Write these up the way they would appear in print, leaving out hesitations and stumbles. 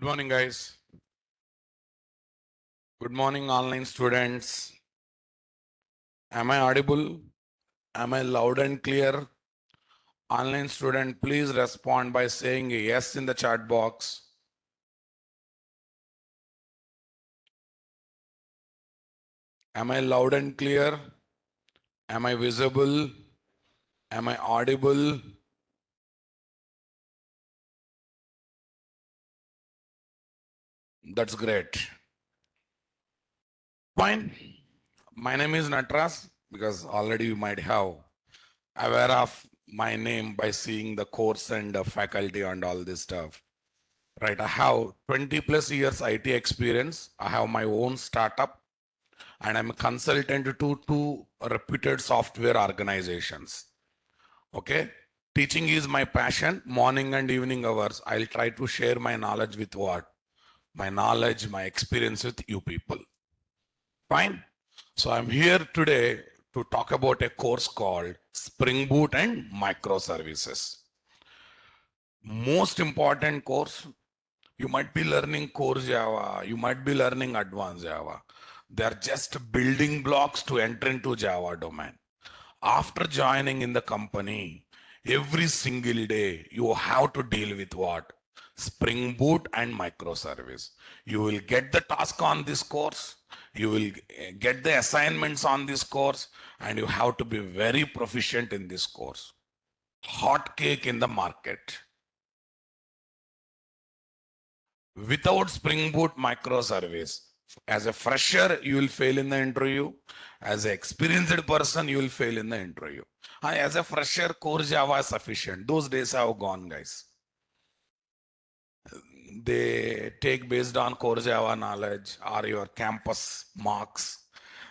Good morning, guys. Good morning, online students. Am I audible? Am I loud and clear? Online student, please respond by saying a yes in the chat box. Am I loud and clear? Am I visible? Am I audible? That's great. Fine. My name is Nataraj, because already you might have aware of my name by seeing the course and the faculty and all this stuff. Right, I have 20 plus years IT experience. I have my own startup and I'm a consultant to two reputed software organizations. Okay, teaching is my passion. Morning and evening hours, I'll try to share my knowledge with what? My knowledge, my experience with you people. Fine. So I'm here today to talk about a course called Spring Boot and Microservices. Most important course. You might be learning core Java, you might be learning advanced Java. They're just building blocks to enter into Java domain. After joining in the company, every single day, you have to deal with what? Spring Boot and microservice. You will get the task on this course, you will get the assignments on this course, and you have to be very proficient in this course. Hot cake in the market. Without Spring Boot microservice, as a fresher, you will fail in the interview. As an experienced person, you will fail in the interview. As a fresher, core Java is sufficient. Those days have gone, guys. They take based on core Java knowledge or your campus marks.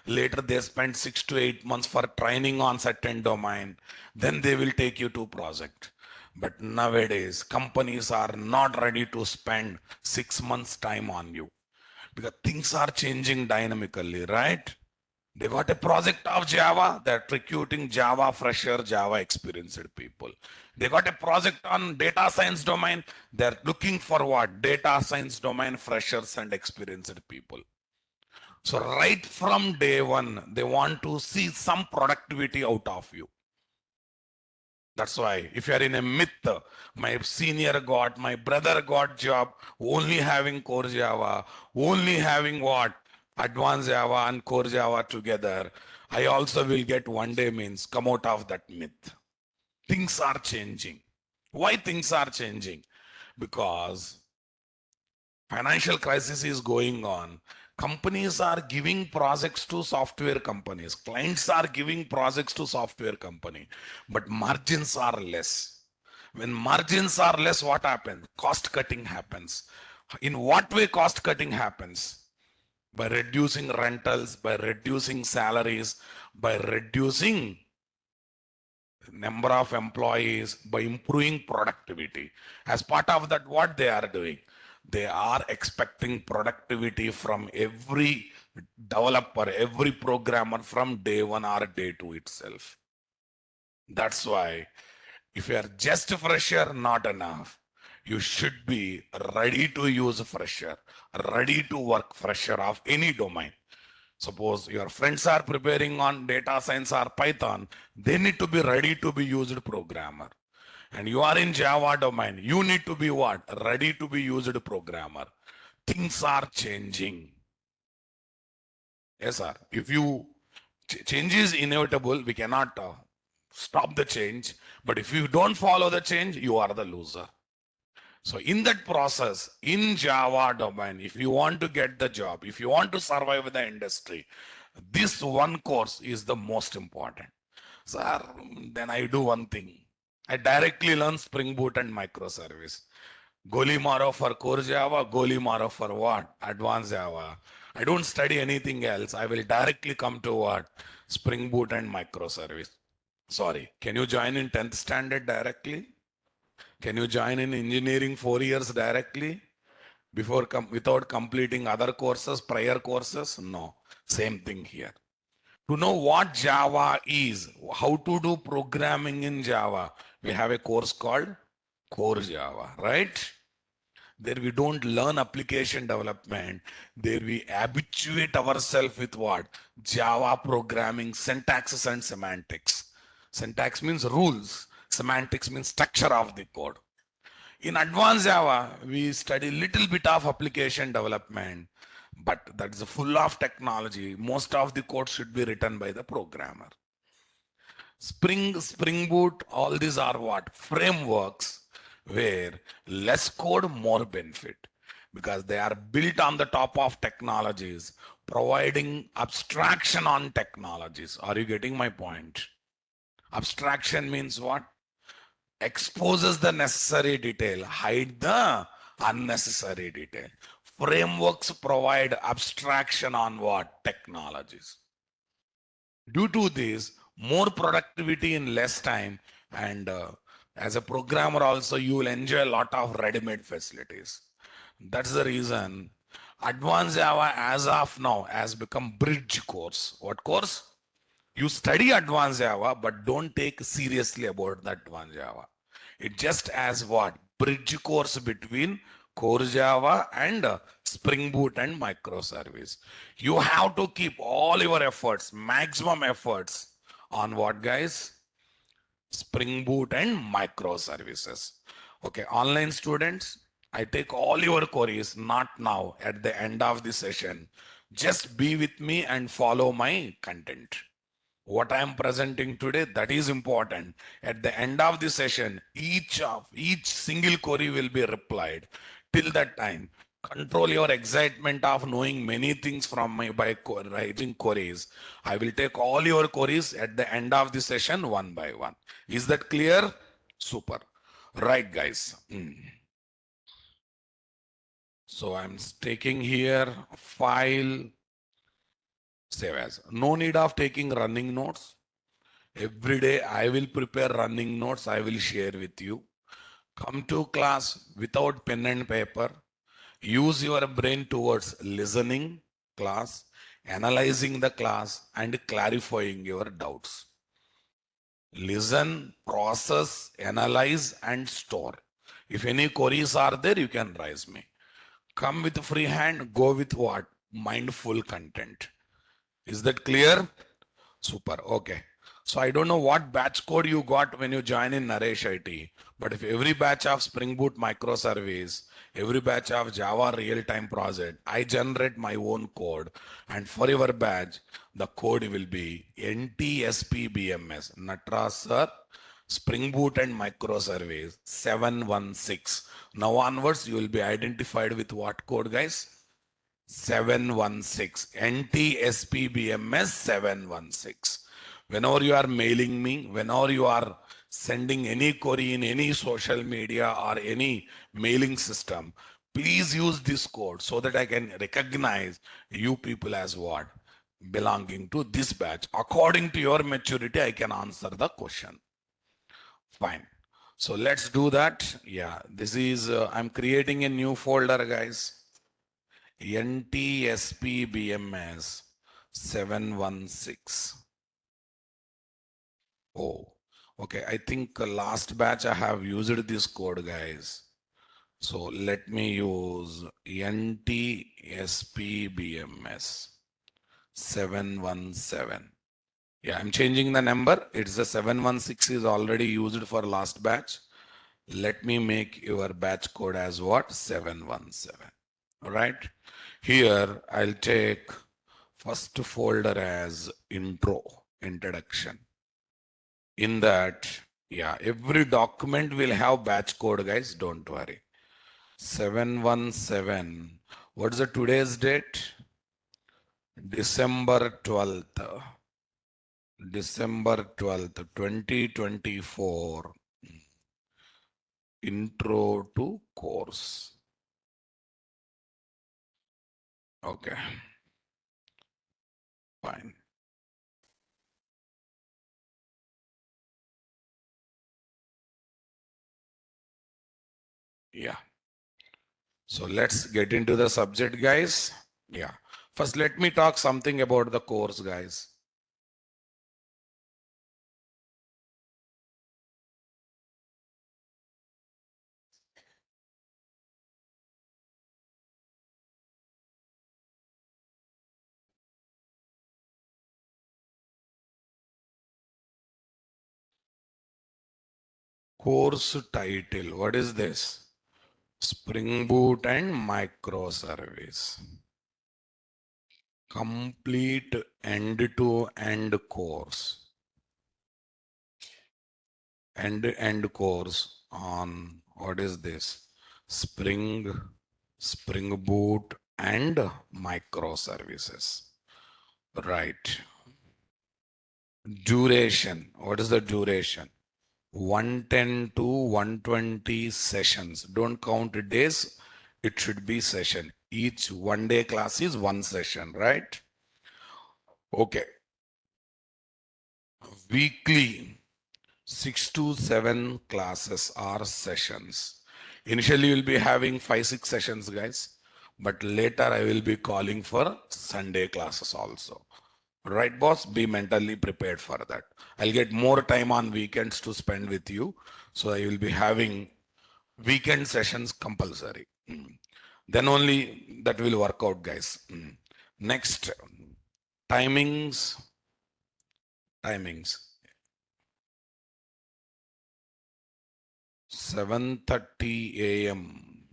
Later, they spend 6 to 8 months for training on certain domain. Then they will take you to project. But nowadays, companies are not ready to spend 6 months time on you because things are changing dynamically, right? They got a project of Java, they're recruiting Java fresher, Java experienced people. They got a project on data science domain, they're looking for what? Data science domain freshers and experienced people. So right from day one, they want to see some productivity out of you. That's why if you are in a myth, my senior got, my brother got job only having core Java, only having what? Advanced Java and core Java together. I also will get one day means come out of that myth. Things are changing. Why things are changing? Because financial crisis is going on. Companies are giving projects to software companies. Clients are giving projects to software company, but margins are less. When margins are less, what happens? Cost cutting happens. In what way cost cutting happens? By reducing rentals, by reducing salaries, by reducing number of employees, by improving productivity. As part of that, what they are doing? They are expecting productivity from every developer, every programmer from day one or day two itself. That's why if you are just a fresher, not enough. You should be ready to use fresher, ready to work fresher of any domain. Suppose your friends are preparing on data science or Python, they need to be ready to be used programmer. And you are in Java domain, you need to be what? Ready to be used programmer. Things are changing. Yes, sir. If you change is inevitable, we cannot stop the change. But if you don't follow the change, you are the loser. So in that process, in Java domain, if you want to get the job, if you want to survive in the industry, this one course is the most important. Sir, then I do one thing. I directly learn Spring Boot and microservice. Goli Maro for core Java, Goli Maro for what? Advanced Java. I don't study anything else. I will directly come to what? Spring Boot and microservice. Sorry, can you join in 10th standard directly? Can you join in engineering 4 years directly before without completing other courses, prior courses? No, same thing here. To know what Java is, how to do programming in Java, we have a course called Core Java, right? There we don't learn application development. There we habituate ourselves with what? Java programming, syntaxes and semantics. Syntax means rules. Semantics means structure of the code. In advanced Java, we study little bit of application development, but that is full of technology. Most of the code should be written by the programmer. Spring Boot, all these are what? Frameworks where less code, more benefit because they are built on the top of technologies, providing abstraction on technologies. Are you getting my point? Abstraction means what? Exposes the necessary detail, hide the unnecessary detail. Frameworks provide abstraction on what? Technologies. Due to this, more productivity in less time, and as a programmer also, you will enjoy a lot of ready-made facilities. That's the reason Advanced Java as of now has become bridge course. What course? You study Advanced Java, but don't take seriously about the Advanced Java. It just as what? Bridge course between core Java and Spring Boot and microservice. You have to keep all your efforts, maximum efforts on what, guys? Spring Boot and microservices. Okay, online students, I take all your queries, not now, at the end of the session. Just be with me and follow my content. What I am presenting today, that is important. At the end of the session, each single query will be replied. Till that time, control your excitement of knowing many things from my by writing queries. I will take all your queries at the end of the session one by one. Is that clear? Super. Right, guys. So I'm taking here file, save as. No need of taking running notes. Every day I will prepare running notes. I will share with you. Come to class without pen and paper. Use your brain towards listening class, analyzing the class, and clarifying your doubts. Listen, process, analyze, and store. If any queries are there, you can raise me. Come with free hand, go with what? Mindful content. Is that clear? Super. Okay. So I don't know what batch code you got when you join in Naresh IT, but if every batch of Spring Boot microservice, every batch of Java real-time project, I generate my own code. And for your batch, the code will be NTSPBMS, Nataraj sir, Spring Boot and microservice 716. Now onwards, you will be identified with what code, guys? 716 NTSPBMS 716. Whenever you are mailing me, whenever you are sending any query in any social media or any mailing system, please use this code so that I can recognize you people as what? Belonging to this batch. According to your maturity, I can answer the question. Fine. So let's do that. Yeah, this is, I'm creating a new folder, guys. NTSPBMS 716. Oh, okay. I think last batch I have used this code, guys. So let me use NTSPBMS 717. Yeah, I'm changing the number. It's the 716 is already used for last batch. Let me make your batch code as what? 717. All right. Here I'll take first folder as introduction. In that, yeah, every document will have batch code, guys. Don't worry. 717. What's the today's date? December 12th. December 12th, 2024. Intro to course. Okay. Fine. Yeah. So let's get into the subject, guys. Yeah. First, let me talk something about the course, guys. Course title. What is this? Spring Boot and microservice. Complete end-to-end course. End-to-end course on what is this? Spring Boot and microservices. Right. Duration. What is the duration? 110 to 120 sessions. Don't count days. It should be session. Each 1 day class is 1 session, right? Okay. Weekly 6 to 7 classes or sessions. Initially, you'll be having 5, 6 sessions, guys. But later, I will be calling for Sunday classes also. Right, boss? Be mentally prepared for that. I'll get more time on weekends to spend with you. So I will be having weekend sessions compulsory. Then only that will work out, guys. Next, timings. Timings. 7:30 a.m.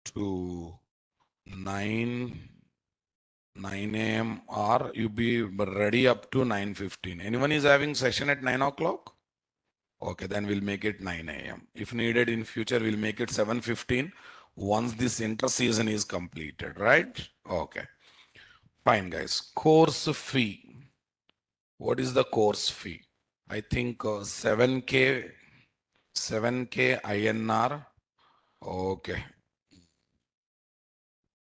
to 9 a.m. or you be ready up to 9:15. Anyone is having session at 9 o'clock? Okay, then we'll make it 9 a.m. If needed in future, we'll make it 7:15 once this inter-season is completed, right? Okay, fine, guys. Course fee. What is the course fee? I think 7K INR. Okay,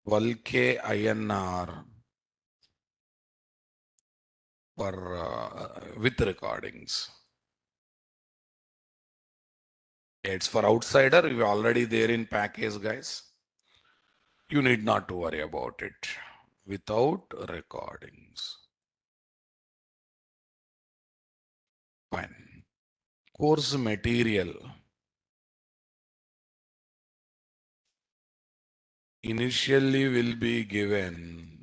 12K INR per with recordings. It's for outsider. You're already there in package, guys. You need not to worry about it. Without recordings. Fine. Course material. Initially will be given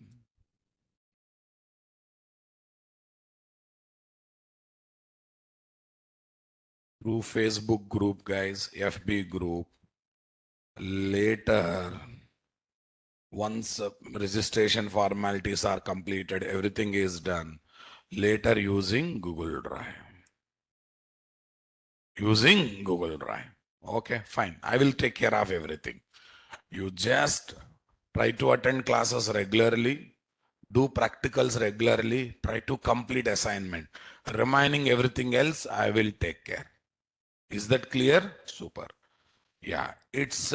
through Facebook group, guys, FB group. Later, once registration formalities are completed, everything is done. Later using Google Drive. Using Google Drive. Okay, fine. I will take care of everything. You just try to attend classes regularly, do practicals regularly, try to complete assignment. Remaining everything else, I will take care. Is that clear? Super. Yeah, it's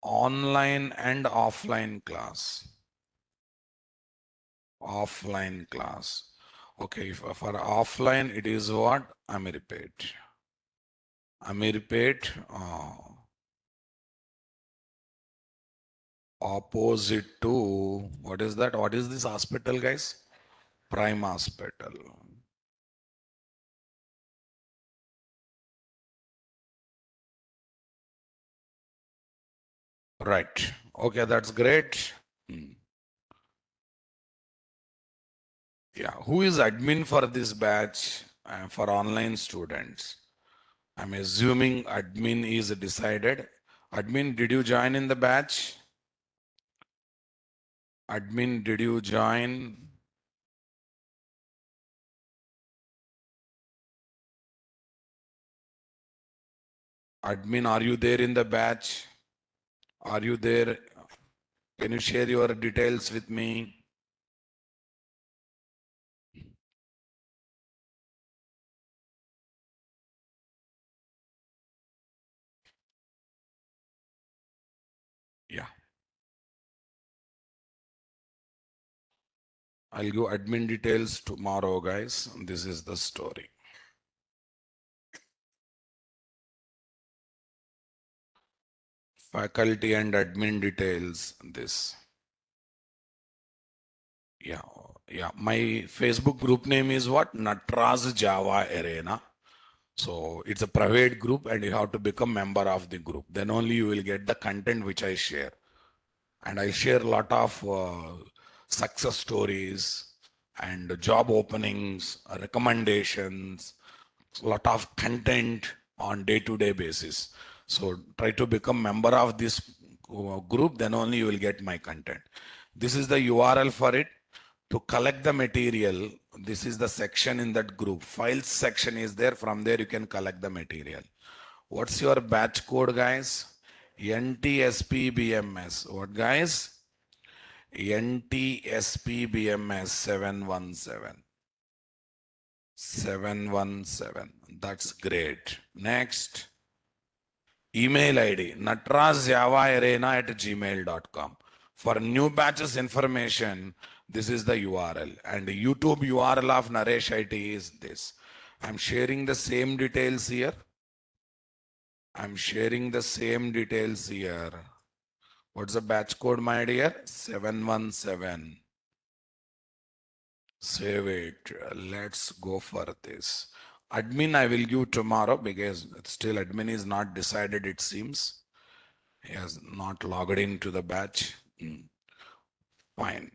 online and offline class. Offline class. Okay, for offline, it is what? Amirpet. Amirpet, opposite to, what is that? What is this hospital, guys? Prime Hospital. Right. Okay, that's great. Yeah, who is admin for this batch for online students? I'm assuming admin is decided. Admin, did you join in the batch? Admin, did you join? Admin, are you there in the batch? Are you there? Can you share your details with me? Yeah. I'll give admin details tomorrow, guys. This is the story. Faculty and admin details, this. Yeah, yeah. My Facebook group name is what? Nataraj Java Arena. So it's a private group and you have to become member of the group. Then only you will get the content which I share. And I share a lot of success stories and job openings, recommendations, a lot of content on day-to-day basis. So try to become member of this group, then only you will get my content. This is the URL for it. To collect the material, this is the section in that group. Files section is there. From there you can collect the material. What's your batch code, guys? NTSPBMS. What, guys? NTSPBMS 717. 717. That's great. Next. Email ID natarajjavaarena@gmail.com. For new batches information, this is the URL. And the YouTube URL of Naresh IT is this. I'm sharing the same details here. What's the batch code, my dear? 717. Save it. Let's go for this. Admin I will give tomorrow because still admin is not decided, it seems. He has not logged into the batch. Fine.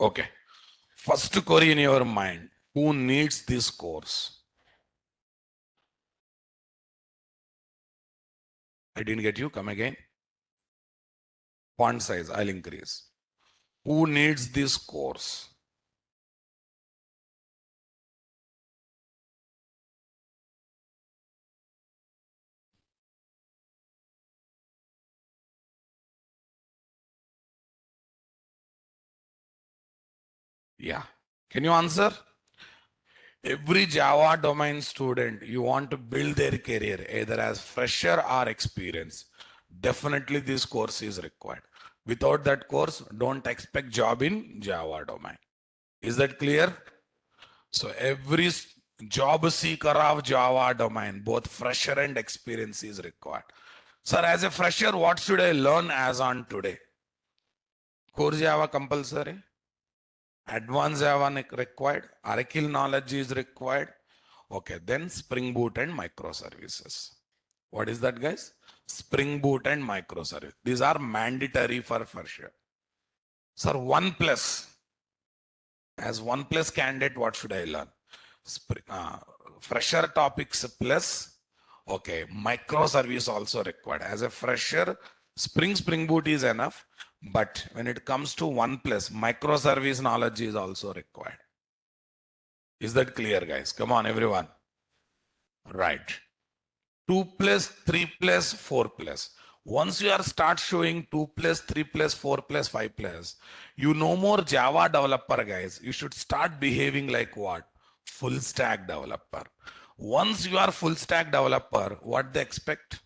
Okay. First query in your mind. Who needs this course? I didn't get you. Come again. Font size, I'll increase. Who needs this course? Yeah. Can you answer? Every Java domain student, you want to build their career either as fresher or experienced. Definitely this course is required. Without that course, don't expect job in Java domain. Is that clear? So every job seeker of Java domain, both fresher and experience is required. Sir, as a fresher, what should I learn as on today? Core Java compulsory. Advanced Java required. Oracle knowledge is required. Okay, then Spring Boot and microservices. What is that, guys? Spring Boot and microservice. These are mandatory for fresher. Sir, 1 plus. As 1 plus candidate, what should I learn? Fresher topics plus, okay, microservice also required. As a fresher, Spring Boot is enough, but when it comes to 1 plus, microservice knowledge is also required. Is that clear, guys? Come on, everyone. Right. 2 plus, 3 plus, 4 plus. Once you are start showing 2 plus, 3 plus, 4 plus, 5 plus, you no more Java developer, guys. You should start behaving like what? Full stack developer. Once you are full stack developer, what they expect?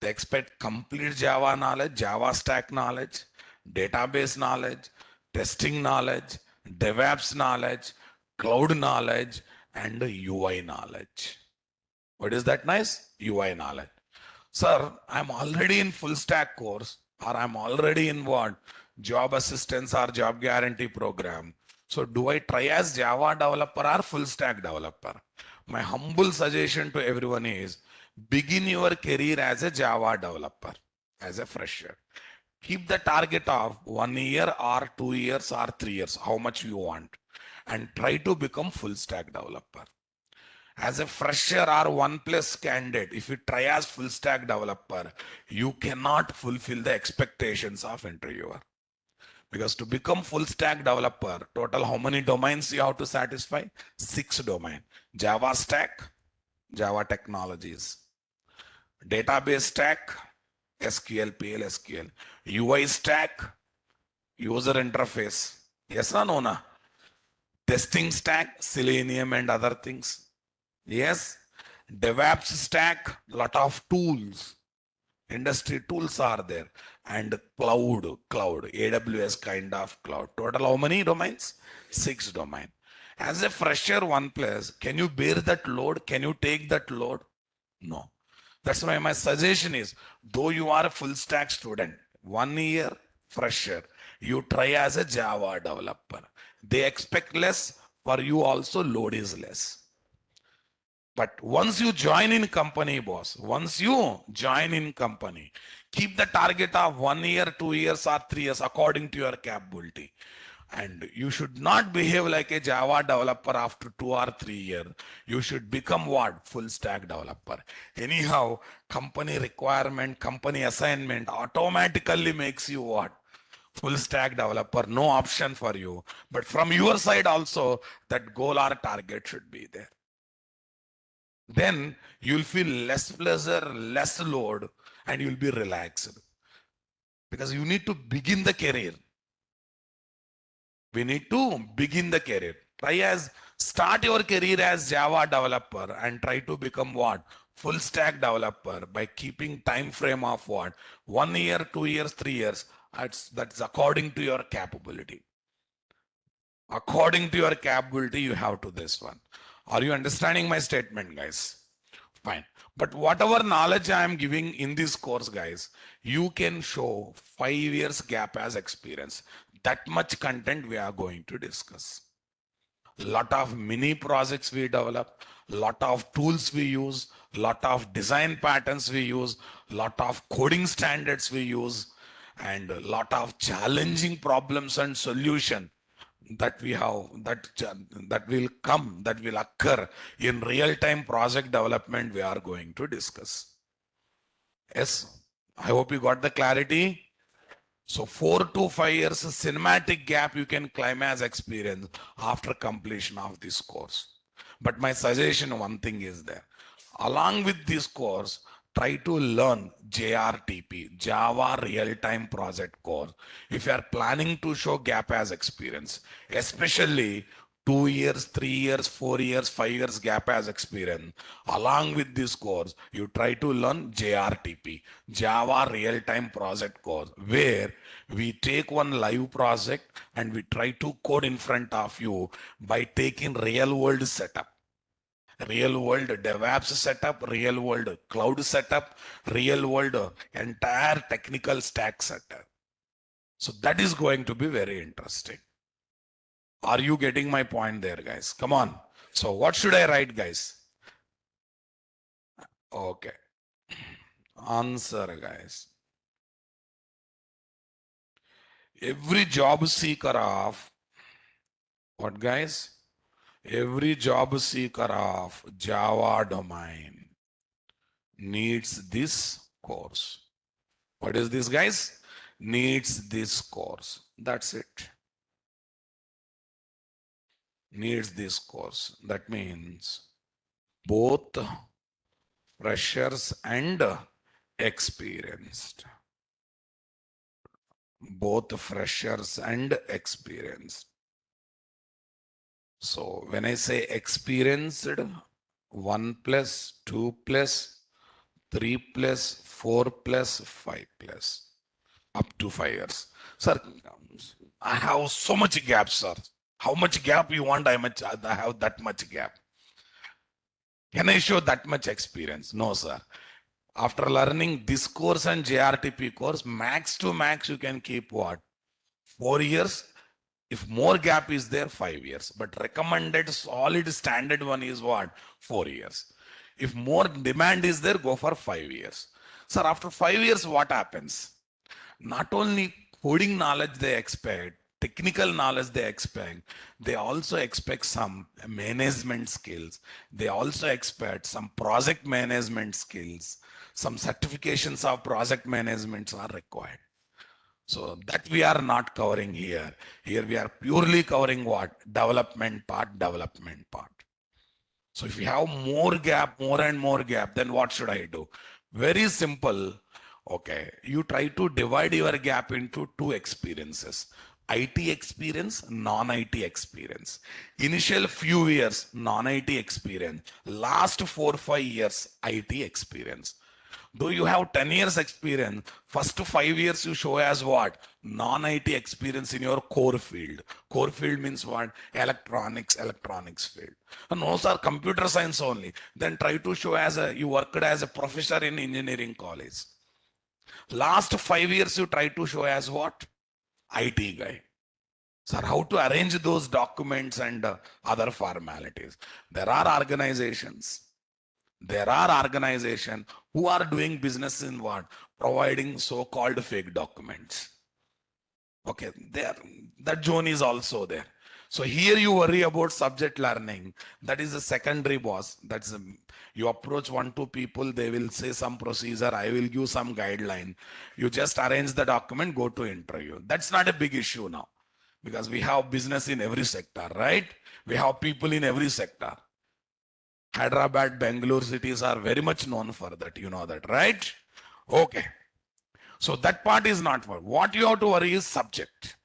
They expect complete Java knowledge, Java stack knowledge, database knowledge, testing knowledge, DevOps knowledge, cloud knowledge, and UI knowledge. What is that nice? UI knowledge. Sir, I'm already in full stack course, or I'm already in what? Job assistance or job guarantee program. So do I try as Java developer or full stack developer? My humble suggestion to everyone is begin your career as a Java developer, as a fresher. Keep the target of 1 year or 2 years or 3 years, how much you want, and try to become full stack developer. As a fresher or 1 plus candidate, if you try as full stack developer, you cannot fulfill the expectations of interviewer. Because to become full stack developer, total how many domains you have to satisfy? 6 domains. Java stack, Java technologies. Database stack, SQL, PL/SQL. UI stack, user interface. Yes or no? Na? Testing stack, Selenium and other things. Yes. DevOps stack, lot of tools. Industry tools are there. And cloud, AWS kind of cloud. Total how many domains? 6 domains. As a fresher 1 plus, can you bear that load? Can you take that load? No. That's why my suggestion is, though you are a full stack student, 1 year fresher, you try as a Java developer. They expect less, for you also load is less. But once you join in company, boss, once you join in company, keep the target of 1 year, 2 years, or 3 years according to your capability. And you should not behave like a Java developer after 2 or 3 years. You should become what? Full stack developer. Anyhow, company requirement, company assignment automatically makes you what? Full stack developer. No option for you. But from your side also, that goal or target should be there. Then you'll feel less pleasure, less load, and you'll be relaxed. Because you need to begin the career. We need to begin the career. Start your career as Java developer and try to become what? Full stack developer by keeping time frame of what? 1 year, 2 years, 3 years. That's according to your capability. According to your capability, you have to this one. Are you understanding my statement, guys? Fine. But whatever knowledge I am giving in this course, guys, you can show 5 years gap as experience. That much content we are going to discuss. Lot of mini projects we develop, lot of tools we use, lot of design patterns we use, lot of coding standards we use, and a lot of challenging problems and solution that we have that will occur in real time project development we are going to discuss. Yes, I hope you got the clarity. So 4 to 5 years cinematic gap you can climb as experience after completion of this course. But my suggestion, one thing is there. Along with this course, try to learn JRTP, Java Real-Time Project course. If you are planning to show gap as experience, especially 2 years, 3 years, 4 years, 5 years gap as experience. Along with this course, you try to learn JRTP, Java Real-Time Project course, where we take one live project and we try to code in front of you by taking real world setup. Real world DevOps setup, real world cloud setup, real world entire technical stack setup. So that is going to be very interesting. Are you getting my point there, guys? Come on. So what should I write, guys? Okay. Answer, guys. Every job seeker of what, guys? Every job seeker of Java domain needs this course. What is this, guys? Needs this course. That's it. Needs this course. That means both freshers and experienced. Both freshers and experienced. So when I say experienced, 1 plus, 2 plus, 3 plus, 4 plus, 5 plus, up to 5 years. Sir, I have so much gap, sir. How much gap you want? I have that much gap. Can I show that much experience? No, sir. After learning this course and JRTP course, max to max, you can keep what? 4 years. If more gap is there, 5 years. But recommended solid standard one is what? 4 years. If more demand is there, go for 5 years. Sir, after 5 years, what happens? Not only coding knowledge they expect, technical knowledge they expect, they also expect some management skills. They also expect some project management skills. Some certifications of project management are required. So that we are not covering here. Here we are purely covering what? Development part. So if you have more gap, more and more gap, then what should I do? Very simple. Okay, you try to divide your gap into two experiences. IT experience, non-IT experience. Initial few years, non-IT experience. Last 4 5 years, IT experience. Though you have 10 years experience, first 5 years you show as what? Non-IT experience in your core field. Core field means what? Electronics field. No, sir, computer science only. Then try to show you worked as a professor in engineering college. Last 5 years you try to show as what? IT guy. Sir, how to arrange those documents and other formalities? There are organizations who are doing business in what? Providing so-called fake documents. Okay, there, that zone is also there. So here you worry about subject learning. That is a secondary boss. You approach one, two people, they will say some procedure, I will give some guideline. You just arrange the document, go to interview. That's not a big issue now because we have business in every sector, right? We have people in every sector. Hyderabad, Bangalore cities are very much known for that. You know that, right? Okay. So that part is not for. What you have to worry is subject.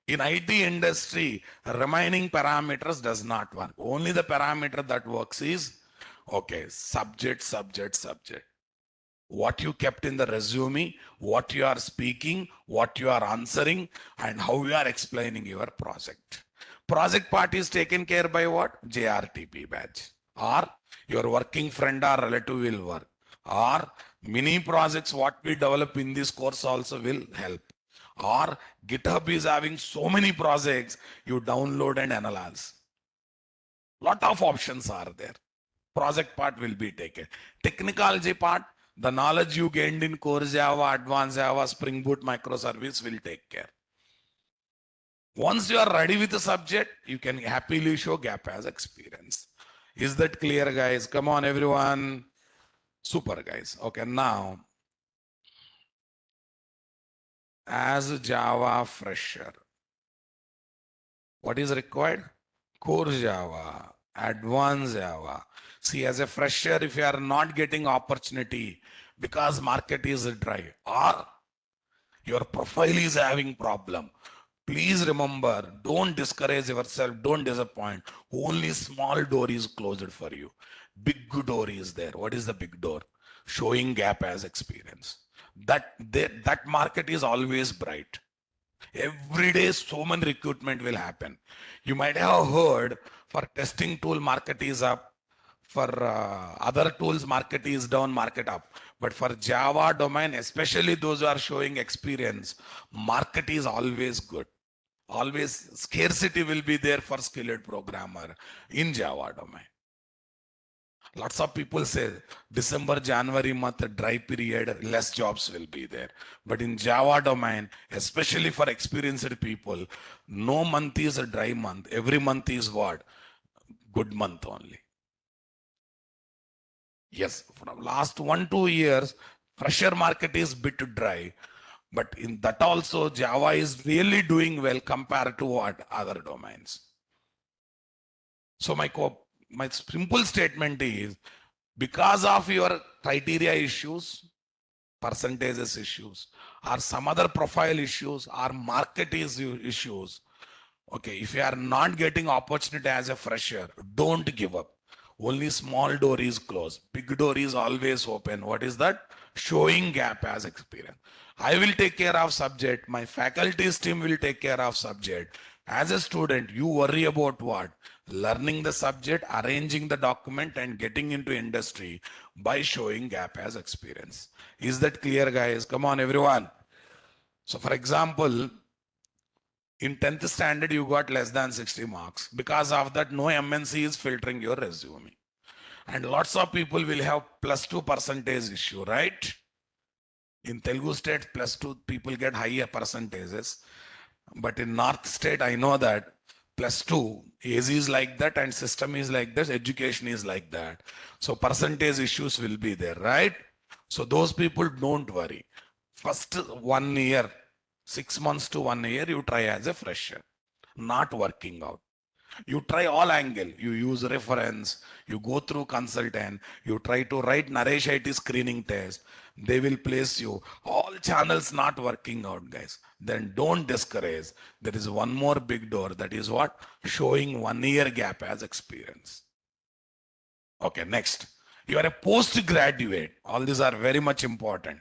In IT industry, remaining parameters does not work. Only the parameter that works is, okay, subject, subject, subject. What you kept in the resume, what you are speaking, what you are answering, and how you are explaining your project. Project part is taken care by what? JRTP badge. Or your working friend or relative will work. Or mini projects what we develop in this course also will help. Or GitHub is having so many projects, you download and analyze. Lot of options are there. Project part will be taken. Technology part, the knowledge you gained in core Java, advanced Java, Spring Boot, microservice will take care. Once you are ready with the subject, you can happily show gap as experience. Is that clear, guys? Come on, everyone. Super, guys. Okay, now, as a Java fresher, what is required? Core Java, advanced Java. See, as a fresher, if you are not getting opportunity because market is dry or your profile is having problem, please remember, don't discourage yourself, don't disappoint. Only small door is closed for you. Big door is there. What is the big door? Showing gap as experience. That market is always bright. Every day so many recruitment will happen. You might have heard for testing tool market is up, for other tools market is down, market up, but for Java domain, especially those who are showing experience, market is always good. Always scarcity will be there for skilled programmer in Java domain. Lots of people say December, January month, dry period, less jobs will be there. But in Java domain, especially for experienced people, no month is a dry month. Every month is what? Good month only. Yes, from last 1-2 years, fresher market is bit dry. But in that also, Java is really doing well compared to what other domains. So my simple statement is, because of your criteria issues, percentages issues, or some other profile issues, or market issues, okay, if you are not getting opportunity as a fresher, don't give up. Only small door is closed, big door is always open. What is that? Showing gap as experience. I will take care of subject, my faculty's team will take care of subject. As a student, you worry about what? Learning the subject, arranging the document, and getting into industry by showing gap as experience. Is that clear, guys? Come on, everyone. So for example, in 10th standard, you got less than 60 marks. Because of that, no MNC is filtering your resume. And lots of people will have +2 percentage issue, right? In Telugu state, +2 people get higher percentages. But in North state, I know that +2, AZ is like that and system is like this, education is like that. So percentage issues will be there, right? So those people don't worry. First 1 year, 6 months to 1 year, you try as a fresher, not working out. You try all angle. You use reference. You go through consultant. You try to write Naresh IT screening test. They will place you. All channels not working out, guys. Then don't discourage. There is one more big door. That is what? Showing 1 year gap as experience. Okay, next. You are a postgraduate. All these are very much important.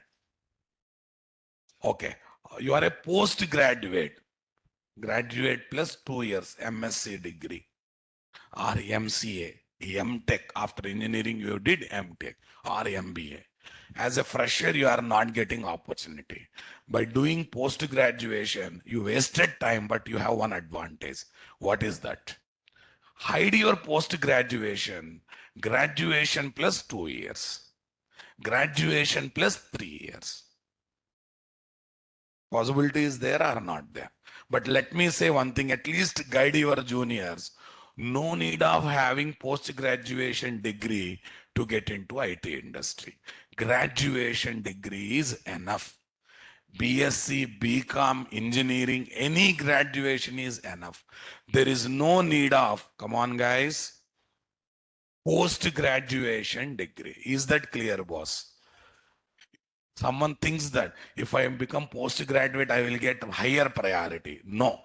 Okay. You are a postgraduate. Graduate plus 2 years MSc degree. Or MCA, MTech. After engineering, you did MTech or MBA. As a fresher, you are not getting opportunity. By doing post graduation, you wasted time, but you have one advantage. What is that? Hide your post graduation. Graduation plus 2 years. Graduation plus 3 years. Possibility is there or not there. But let me say one thing, at least guide your juniors. No need of having post-graduation degree to get into IT industry. Graduation degree is enough. BSc, BCom, engineering, any graduation is enough. There is no need of, come on guys, post-graduation degree. Is that clear, boss? Someone thinks that if I become postgraduate, I will get higher priority. No,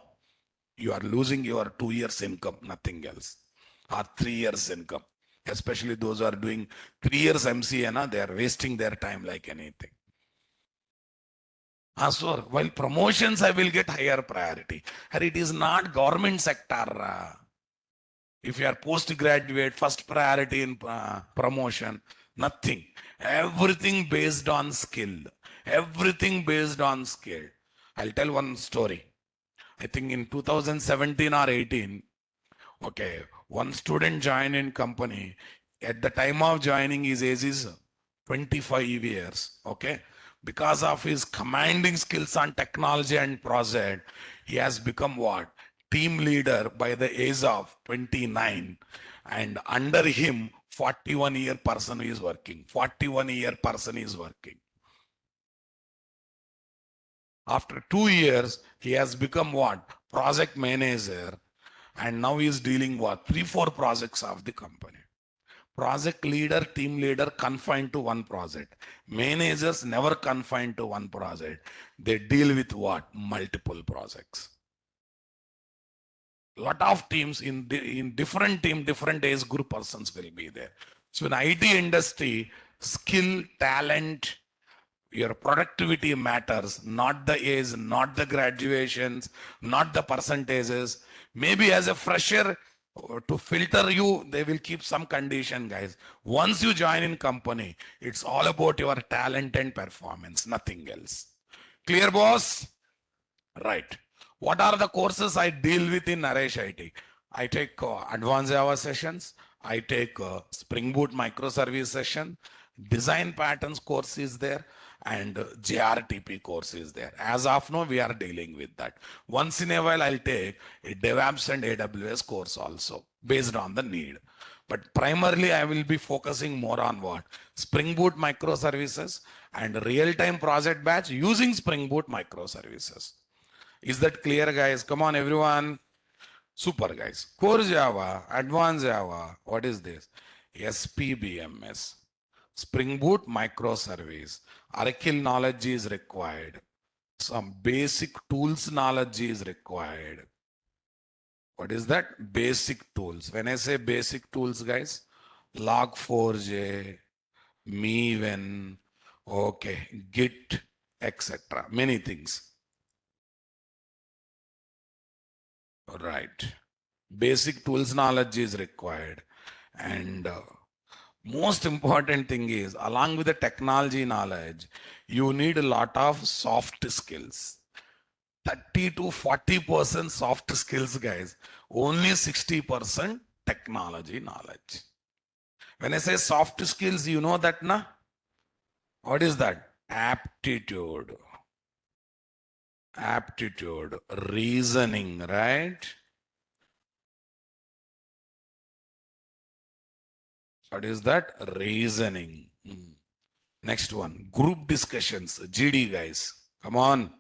you are losing your 2 years income, nothing else, or 3 years income. Especially those who are doing 3 years MCA, they are wasting their time like anything. So while promotions, I will get higher priority. And it is not government sector. If you are postgraduate, first priority in promotion, nothing. Everything based on skill. Everything based on skill. I'll tell one story. I think in 2017 or 18, okay, one student joined in company. At the time of joining, his age is 25 years. Okay, because of his commanding skills on technology and project, he has become what? Team leader by the age of 29, and under him, 41-year person is working. 41-year person is working. After 2 years, he has become what? Project manager, and now he is dealing what? 3-4 projects of the company. Project leader, team leader confined to one project. Managers never confined to one project. They deal with what? Multiple projects. Lot of teams in different team, different age group persons will be there. So in IT industry, skill, talent, your productivity matters, not the age, not the graduations, not the percentages. Maybe as a fresher, to filter you, they will keep some condition, guys. Once you join in company, it's all about your talent and performance, nothing else. Clear, boss? Right. What are the courses I deal with in Naresh IT? I take advanced Java sessions. I take Spring Boot microservice session. Design patterns course is there, and JRTP course is there. As of now, we are dealing with that. Once in a while, I'll take a DevOps and AWS course also based on the need. But primarily, I will be focusing more on what? Spring Boot microservices and real-time project batch using Spring Boot microservices. Is that clear, guys? Come on, everyone. Super, guys. Core Java, Advanced Java. What is this? SPBMS. Spring Boot microservice. Oracle knowledge is required. Some basic tools knowledge is required. What is that? Basic tools. When I say basic tools, guys, Log4j, Maven, okay, Git, etc. Many things. Right. Basic tools knowledge is required. And most important thing is, along with the technology knowledge, you need a lot of soft skills. 30 to 40% soft skills, guys. Only 60% technology knowledge. When I say soft skills, you know that, na? What is that? Aptitude. Aptitude. Reasoning, right? What is that? Reasoning. Next one, group discussions, GD, guys. Come on.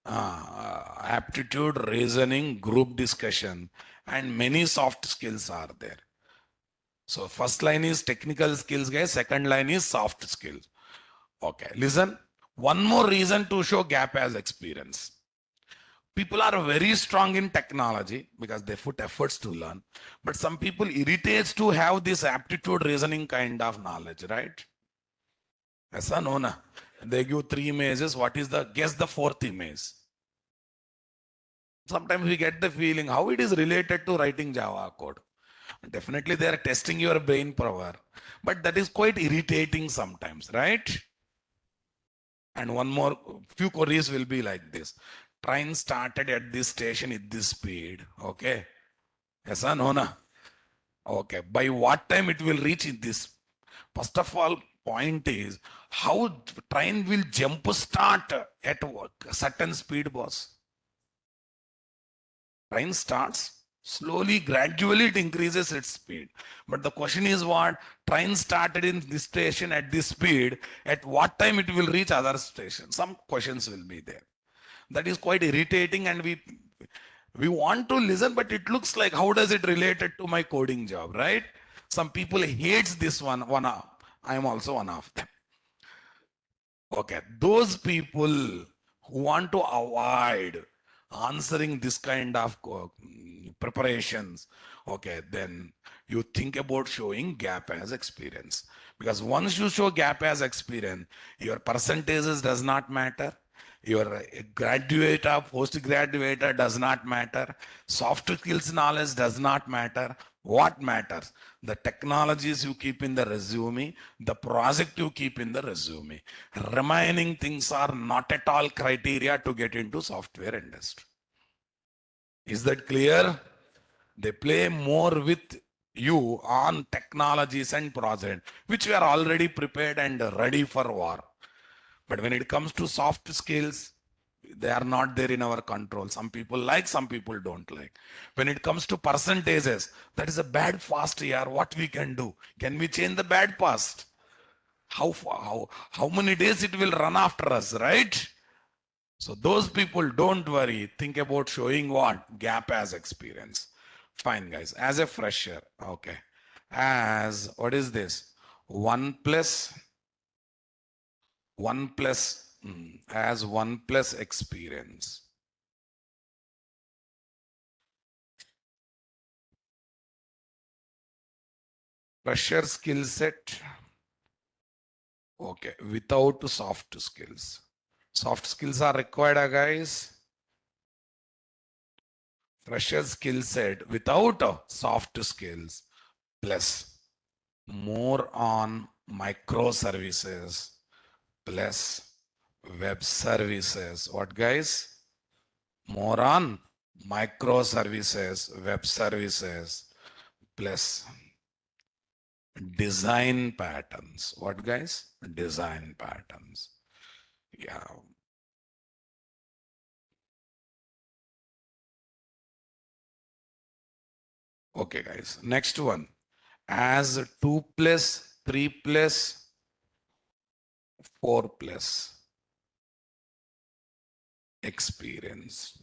Aptitude, reasoning, group discussion, and many soft skills are there. So first line is technical skills, guys. Second line is soft skills. Okay, listen. One more reason to show gap as experience. People are very strong in technology because they put efforts to learn. But some people irritates to have this aptitude, reasoning kind of knowledge, right? Yes or no? Na? They give 3 images. What is the, guess the fourth image? Sometimes we get the feeling how it is related to writing Java code. Definitely they are testing your brain power, but that is quite irritating sometimes, right? And one more, few queries will be like this. Train started at this station at this speed. Okay. Yes or no? Na? Okay. By what time it will reach in this? First of all, point is How train will jump start at certain speed, boss? Train starts slowly, gradually it increases its speed. But the question is what? Train started in this station at this speed. At what time it will reach other station? Some questions will be there. That is quite irritating, and we want to listen, but it looks like how does it related to my coding job, right? Some people hates this one. I am also one of them. Okay, those people who want to avoid answering this kind of preparations, okay, then you think about showing gap as experience. Because once you show gap as experience, your percentages does not matter. Your graduate or postgraduate does not matter. Soft skills knowledge does not matter. What matters? The technologies you keep in the resume, the project you keep in the resume. Remaining things are not at all criteria to get into software industry. Is that clear? They play more with you on technologies and project, which we are already prepared and ready for war. But when it comes to soft skills, they are not there in our control. Some people like, some people don't like. When it comes to percentages, that is a bad past year. What we can do? Can we change the bad past? How many days it will run after us, right? So those people, don't worry. Think about showing what? Gap as experience. Fine, guys. As a fresher, okay. As, what is this? 1 plus experience. Fresher skill set. Okay, without soft skills. Soft skills are required, guys. Fresher skill set without soft skills plus more on microservices plus web services. What, guys? More on microservices, web services plus design patterns. What, guys? Design patterns. Yeah. Okay, guys. Next one. As 2 plus, 3 plus, 4 plus experience.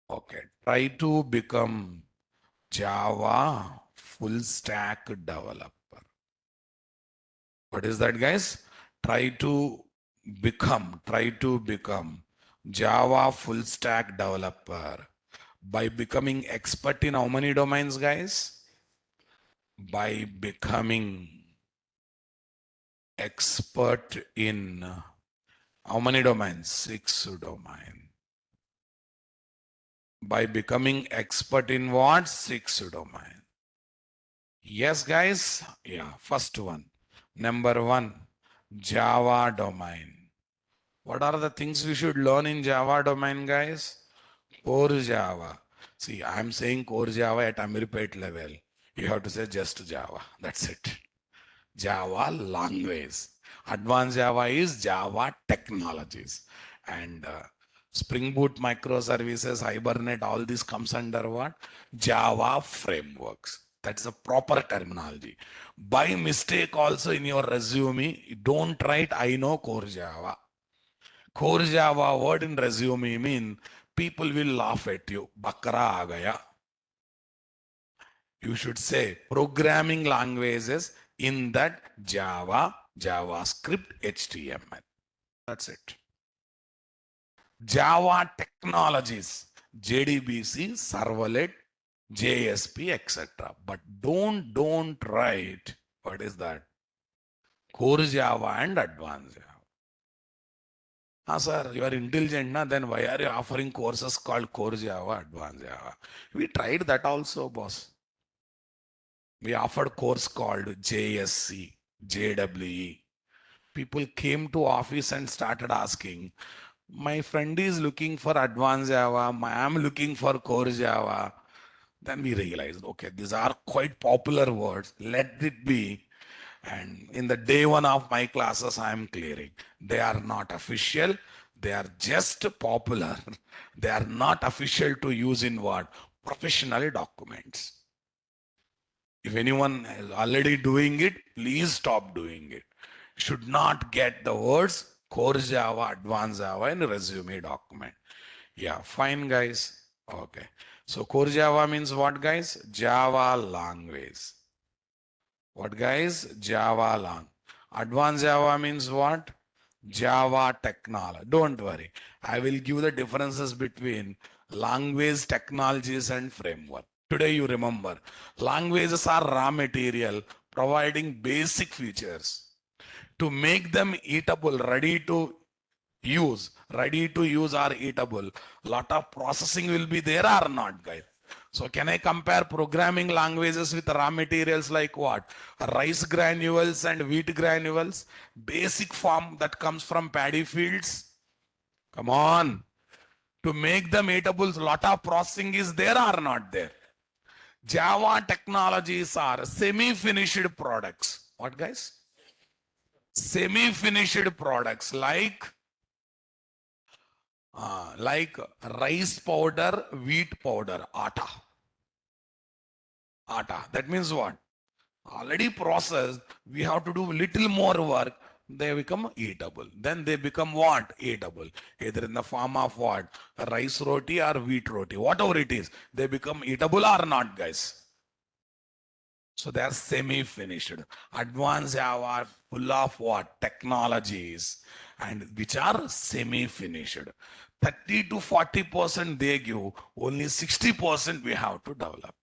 Okay. Try to become Java full stack developer. What is that, guys? Try to become Java full stack developer by becoming expert in how many domains, guys? By becoming expert in how many domains? 6 domains. By becoming expert in what? 6 domains. Yes, guys? Yeah, first one. Number 1, Java domain. What are the things we should learn in Java domain, guys? Core Java. See, I'm saying core Java at Amirpet level. You have to say just Java. That's it. Java language. Advanced Java is Java technologies. And Spring Boot microservices, Hibernate, all this comes under what? Java frameworks. That's a proper terminology. By mistake also in your resume, don't write I know core Java. Core Java word in resume mean people will laugh at you. Bakra aa gaya. You should say programming languages in that Java, JavaScript, HTML. That's it. Java technologies, JDBC, servlet, JSP, etc. But don't write, what is that? Core Java and advanced Java. Ah, sir, you are intelligent, na? Then why are you offering courses called Core Java, Advanced Java? We tried that also, boss. We offered course called JSC, JWE. People came to office and started asking, my friend is looking for Advanced Java, I'm looking for Core Java. Then we realized, okay, these are quite popular words. Let it be. And in the day one of my classes, I am clearing. They are not official. They are just popular. They are not official to use in what? Professional documents. If anyone is already doing it, please stop doing it. Should not get the words core Java, advanced Java in resume document. Yeah, fine, guys. Okay. So core Java means what, guys? Java language. What, guys? Java lang. Advanced Java means what? Java technology. Don't worry. I will give the differences between language, technologies, and framework. Today you remember, languages are raw material providing basic features to make them eatable, ready to use or eatable. Lot of processing will be there or not, guys. So can I compare programming languages with raw materials like what? Rice granules and wheat granules, basic form that comes from paddy fields. Come on. To make them eatable, lot of processing is there or not there? Java technologies are semi-finished products. What, guys? Semi-finished products like rice powder, wheat powder, atta. That means what? Already processed, we have to do little more work. They become eatable. Then they become what? Eatable. Either in the form of what? Rice roti or wheat roti. Whatever it is, they become eatable or not, guys. So they are semi-finished. Advanced Java full of what? Technologies and which are semi-finished. 30 to 40% they give, only 60% we have to develop.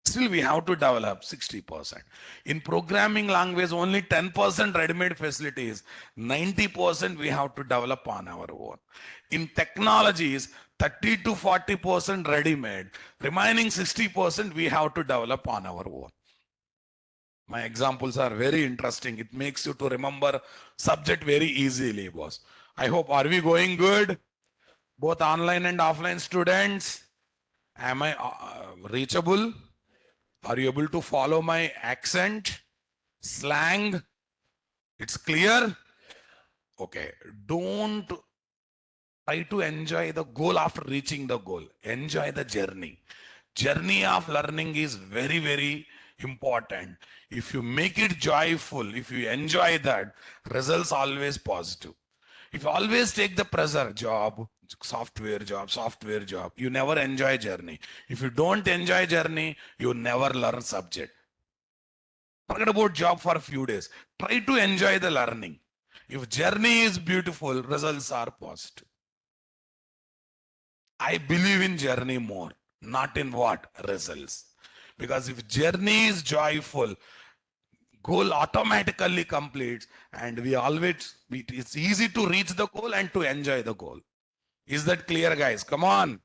Still we have to develop 60%. In programming language, only 10% ready-made facilities, 90% we have to develop on our own. In technologies, 30 to 40% ready-made, remaining 60% we have to develop on our own. My examples are very interesting. It makes you to remember subject very easily, boss. I hope, are we going good? Both online and offline students? Am I reachable? Are you able to follow my accent? Slang? It's clear? Okay. Don't try to enjoy the goal after reaching the goal. Enjoy the journey. Journey of learning is very, very important. If you make it joyful, if you enjoy that, results always positive. If you always take the pressure, job, software job, you never enjoy journey. If you don't enjoy journey, you never learn subject. Forget about job for a few days. Try to enjoy the learning. If journey is beautiful, results are positive. I believe in journey more, not in what? Results. Because if journey is joyful, goal automatically completes and it's easy to reach the goal and to enjoy the goal. Is that clear, guys? Come on.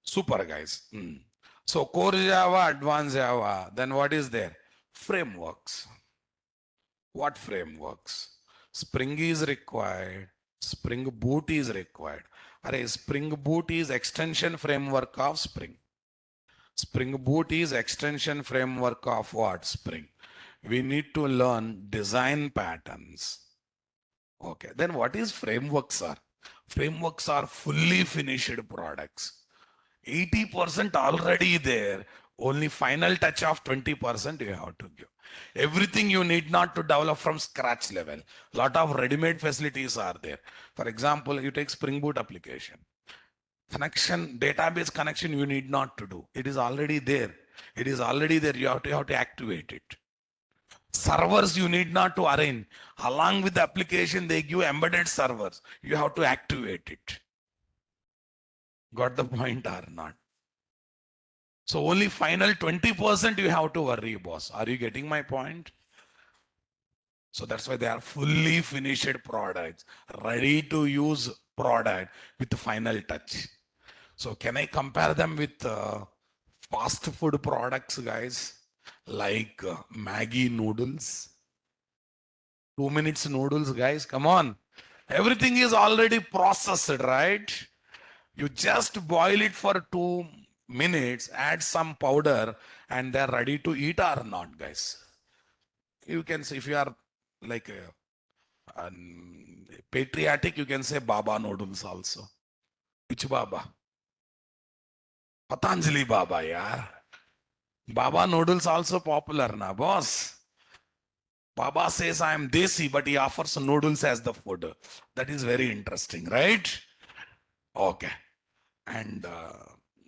Super, guys. So core Java, advanced Java, then what is there? Frameworks. What frameworks? Spring is required. Spring Boot is required. Spring Boot is extension framework of Spring. Spring Boot is extension framework of what? Spring. We need to learn design patterns. Okay, then what is frameworks are? Frameworks are fully finished products. 80% already there. Only final touch of 20% you have to give. Everything you need not to develop from scratch level. Lot of ready-made facilities are there. For example, you take Spring Boot application. Connection, database connection you need not to do. It is already there. It is already there. You have to activate it. Servers you need not to arrange. Along with the application, they give embedded servers. You have to activate it. Got the point or not? So only final 20% you have to worry, boss. Are you getting my point? So that's why they are fully finished products, ready to use product with the final touch. So can I compare them with fast food products, guys? Like Maggie noodles? 2 minutes noodles, guys, come on. Everything is already processed, right? You just boil it for 2 minutes, add some powder, and they're ready to eat or not, guys. You can say, if you are like patriotic, you can say Baba noodles also. Which Baba? Patanjali Baba, yaar. Baba noodles also popular na, boss. Baba says I am desi, but he offers noodles as the food. That is very interesting, right? Okay. And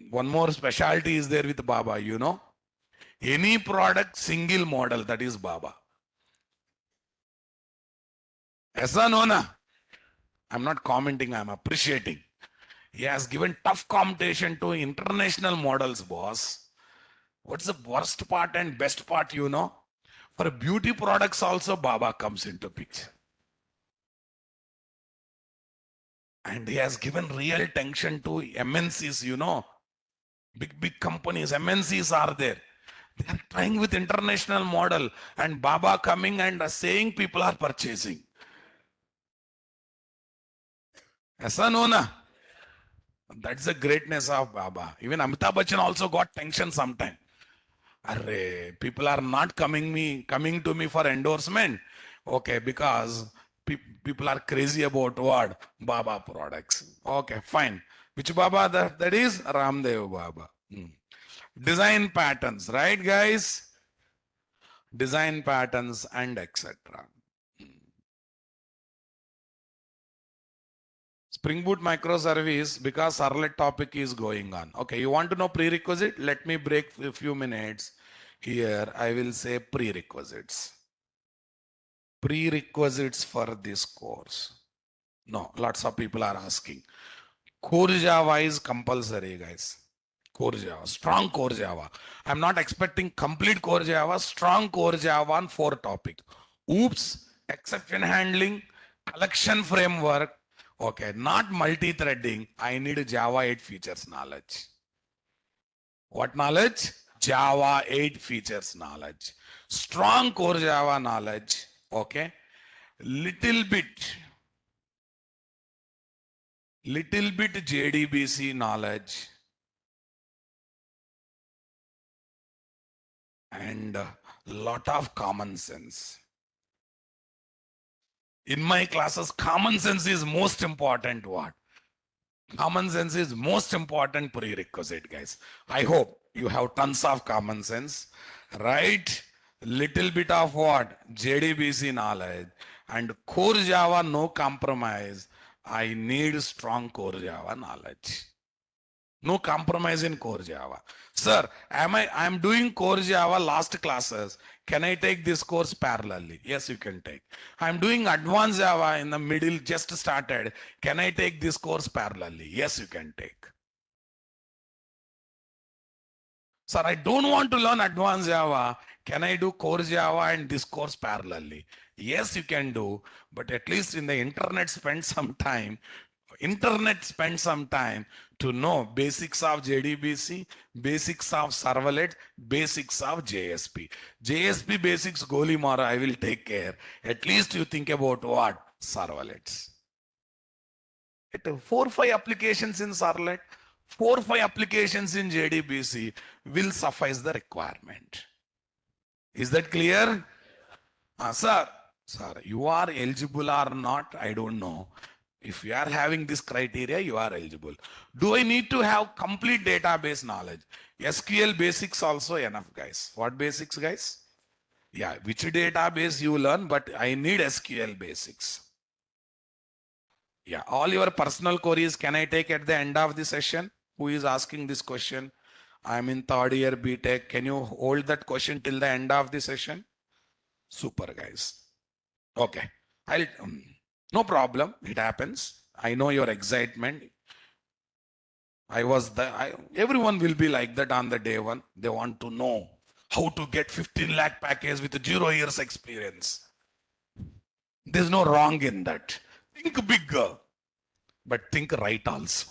one more specialty is there with Baba, you know. Any product, single model, that is Baba. Esa no na? I'm not commenting, I'm appreciating. He has given tough competition to international models, boss. What's the worst part and best part, you know? For beauty products also, Baba comes into picture. And he has given real attention to MNCs, you know. Big companies, MNCs are there. They are trying with international model, and Baba coming and saying people are purchasing. Aisa no na? That's the greatness of Baba. Even Amitabh Bachchan also got tension sometime. Arre, people are not coming to me for endorsement. Okay, because people are crazy about what? Baba products. Okay, fine. Which Baba that is? Ramdev Baba. Design patterns, right, guys? Design patterns and etc. Spring Boot microservice, because servlet topic is going on. Okay, you want to know prerequisite? Let me break a few minutes. Here, I will say prerequisites. Prerequisites for this course. No, lots of people are asking. Core Java is compulsory, guys. Core Java, strong core Java. I'm not expecting complete core Java, strong core Java on 4 topics. Oops, exception handling, collection framework. Okay, not multi-threading. I need Java 8 features knowledge. What knowledge? Java 8 features knowledge. Strong core Java knowledge. Okay. Little bit JDBC knowledge, and a lot of common sense. In my classes, common sense is most important. What? Common sense is most important prerequisite, guys. I hope you have tons of common sense, right? Little bit of what? JDBC knowledge and core Java, no compromise. I need strong core Java knowledge. No compromise in core Java. Sir, I'm doing core Java last classes. Can I take this course parallelly? Yes, you can take. I'm doing advanced Java in the middle, just started. Can I take this course parallelly? Yes, you can take. Sir, I don't want to learn advanced Java. Can I do core Java and this course parallelly? Yes, you can do, but at least in the internet spend some time. To know basics of JDBC, basics of servlet, basics of JSP. JSP basics, Goli Mara, I will take care. At least you think about what? Servlets. 4-5 applications in servlet, 4-5 applications in JDBC will suffice the requirement. Is that clear? Sir, you are eligible or not, I don't know. If you are having this criteria, you are eligible. Do I need to have complete database knowledge? SQL basics also enough, guys. What basics, guys? Yeah, which database you learn, but I need SQL basics. Yeah, all your personal queries, can I take at the end of the session? Who is asking this question? I'm in 3rd year BTech. Can you hold that question till the end of the session? Super, guys. Okay. No problem. It happens. I know your excitement. Everyone will be like that on the day one. They want to know how to get 15 lakh package with 0 years experience. There's no wrong in that. Think bigger, but think right also.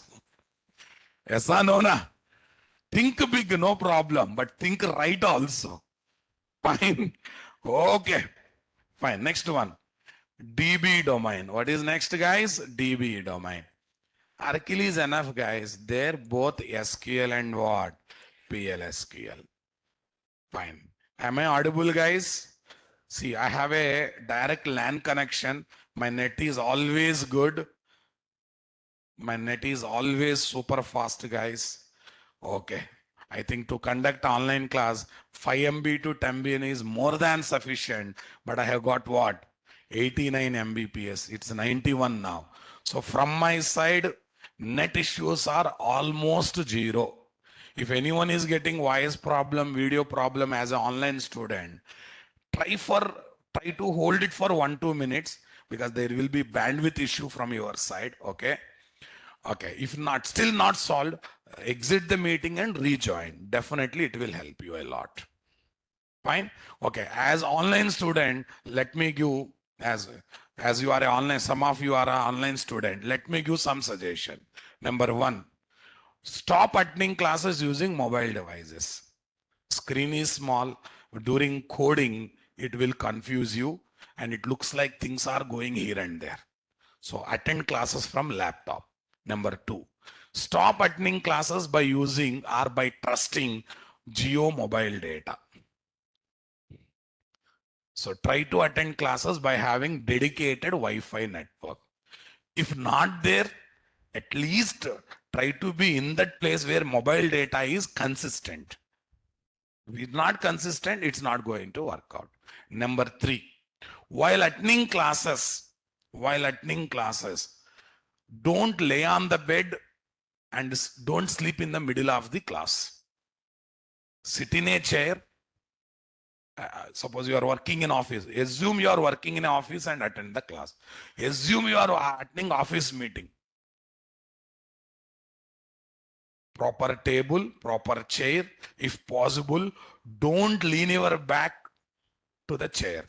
Yes or no, na? Think big, no problem, but think right also. Fine. Okay. Fine. Next one. DB domain. What is next, guys? DB domain. Hercules enough, guys. They're both SQL and what? PLSQL. Fine. Am I audible, guys? See, I have a direct LAN connection. My net is always good. My net is always super fast, guys. Okay. I think to conduct online class, 5 MB to 10 MB is more than sufficient. But I have got what? 89 Mbps. It's 91 now. So from my side, net issues are almost zero. If anyone is getting voice problem, video problem as an online student, try for try to hold it for 1-2 minutes, because there will be bandwidth issue from your side. Okay. Okay, if not, still not solved, exit the meeting and rejoin. Definitely it will help you a lot. Fine. Okay, as online student, let me give, as you are an online, some of you are an online student, let me give some suggestion. Number one, stop attending classes using mobile devices. Screen is small. During coding, it will confuse you and it looks like things are going here and there. So attend classes from laptop. Number two, stop attending classes by using or by trusting Geo mobile data. So try to attend classes by having dedicated Wi-Fi network. If not there, at least try to be in that place where mobile data is consistent. If it's not consistent, it's not going to work out. Number three, while attending classes, don't lay on the bed and don't sleep in the middle of the class. Sit in a chair. Suppose you are working in office. Assume you are working in an office and attend the class. Assume you are attending office meeting. Proper table, proper chair. If possible, don't lean your back to the chair.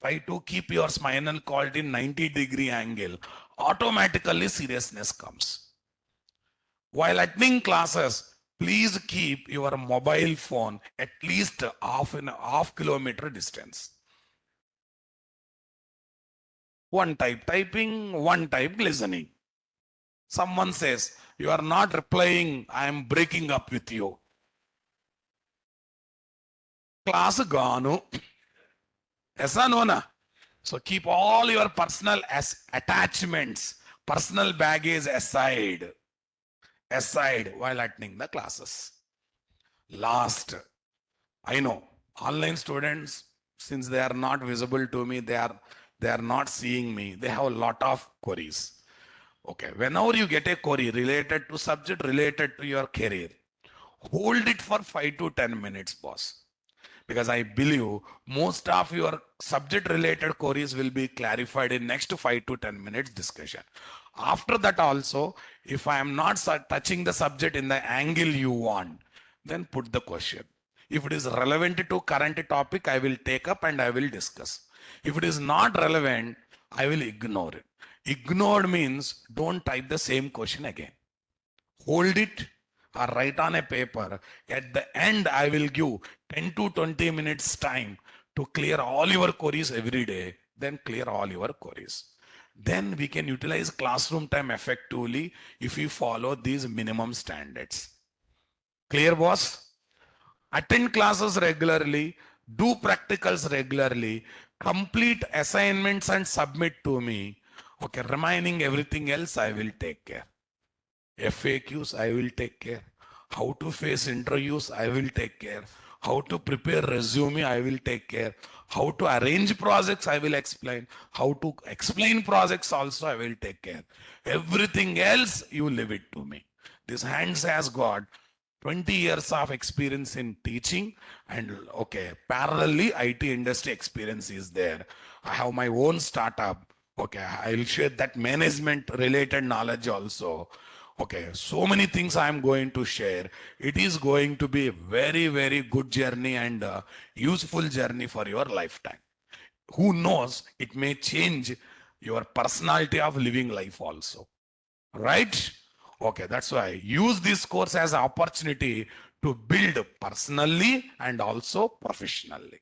Try to keep your spinal cord in 90-degree angle. Automatically seriousness comes. While attending classes, please keep your mobile phone at least half kilometer distance. One type typing, one type listening. Someone says, you are not replying, I am breaking up with you. Class gone. Esa no na. So keep all your personal attachments, personal baggage aside while attending the classes. Last, I know online students, since they are not visible to me, they are not seeing me, they have a lot of queries. Okay, whenever you get a query related to subject, related to your career, hold it for 5 to 10 minutes, boss. Because I believe most of your subject related queries will be clarified in next 5 to 10 minutes discussion. After that also, if I am not touching the subject in the angle you want, then put the question. If it is relevant to current topic, I will take up and I will discuss. If it is not relevant, I will ignore it. Ignored means don't type the same question again. Hold it or write on a paper. At the end, I will give 10 to 20 minutes time to clear all your queries every day. Then clear all your queries. Then we can utilize classroom time effectively if we follow these minimum standards. Clear, boss? Attend classes regularly, do practicals regularly, complete assignments and submit to me. Okay, remaining everything else I will take care. FAQs, I will take care. How to face interviews, I will take care. How to prepare resume, I will take care. How to arrange projects, I will explain. How to explain projects also, I will take care. Everything else, you leave it to me. This hands has got 20 years of experience in teaching, and okay, parallelly IT industry experience is there. I have my own startup. Okay, I'll share that management related knowledge also. Okay, so many things I am going to share. It is going to be a very, very good journey and useful journey for your lifetime. Who knows, it may change your personality of living life also. Right? Okay, that's why use this course as an opportunity to build personally and also professionally.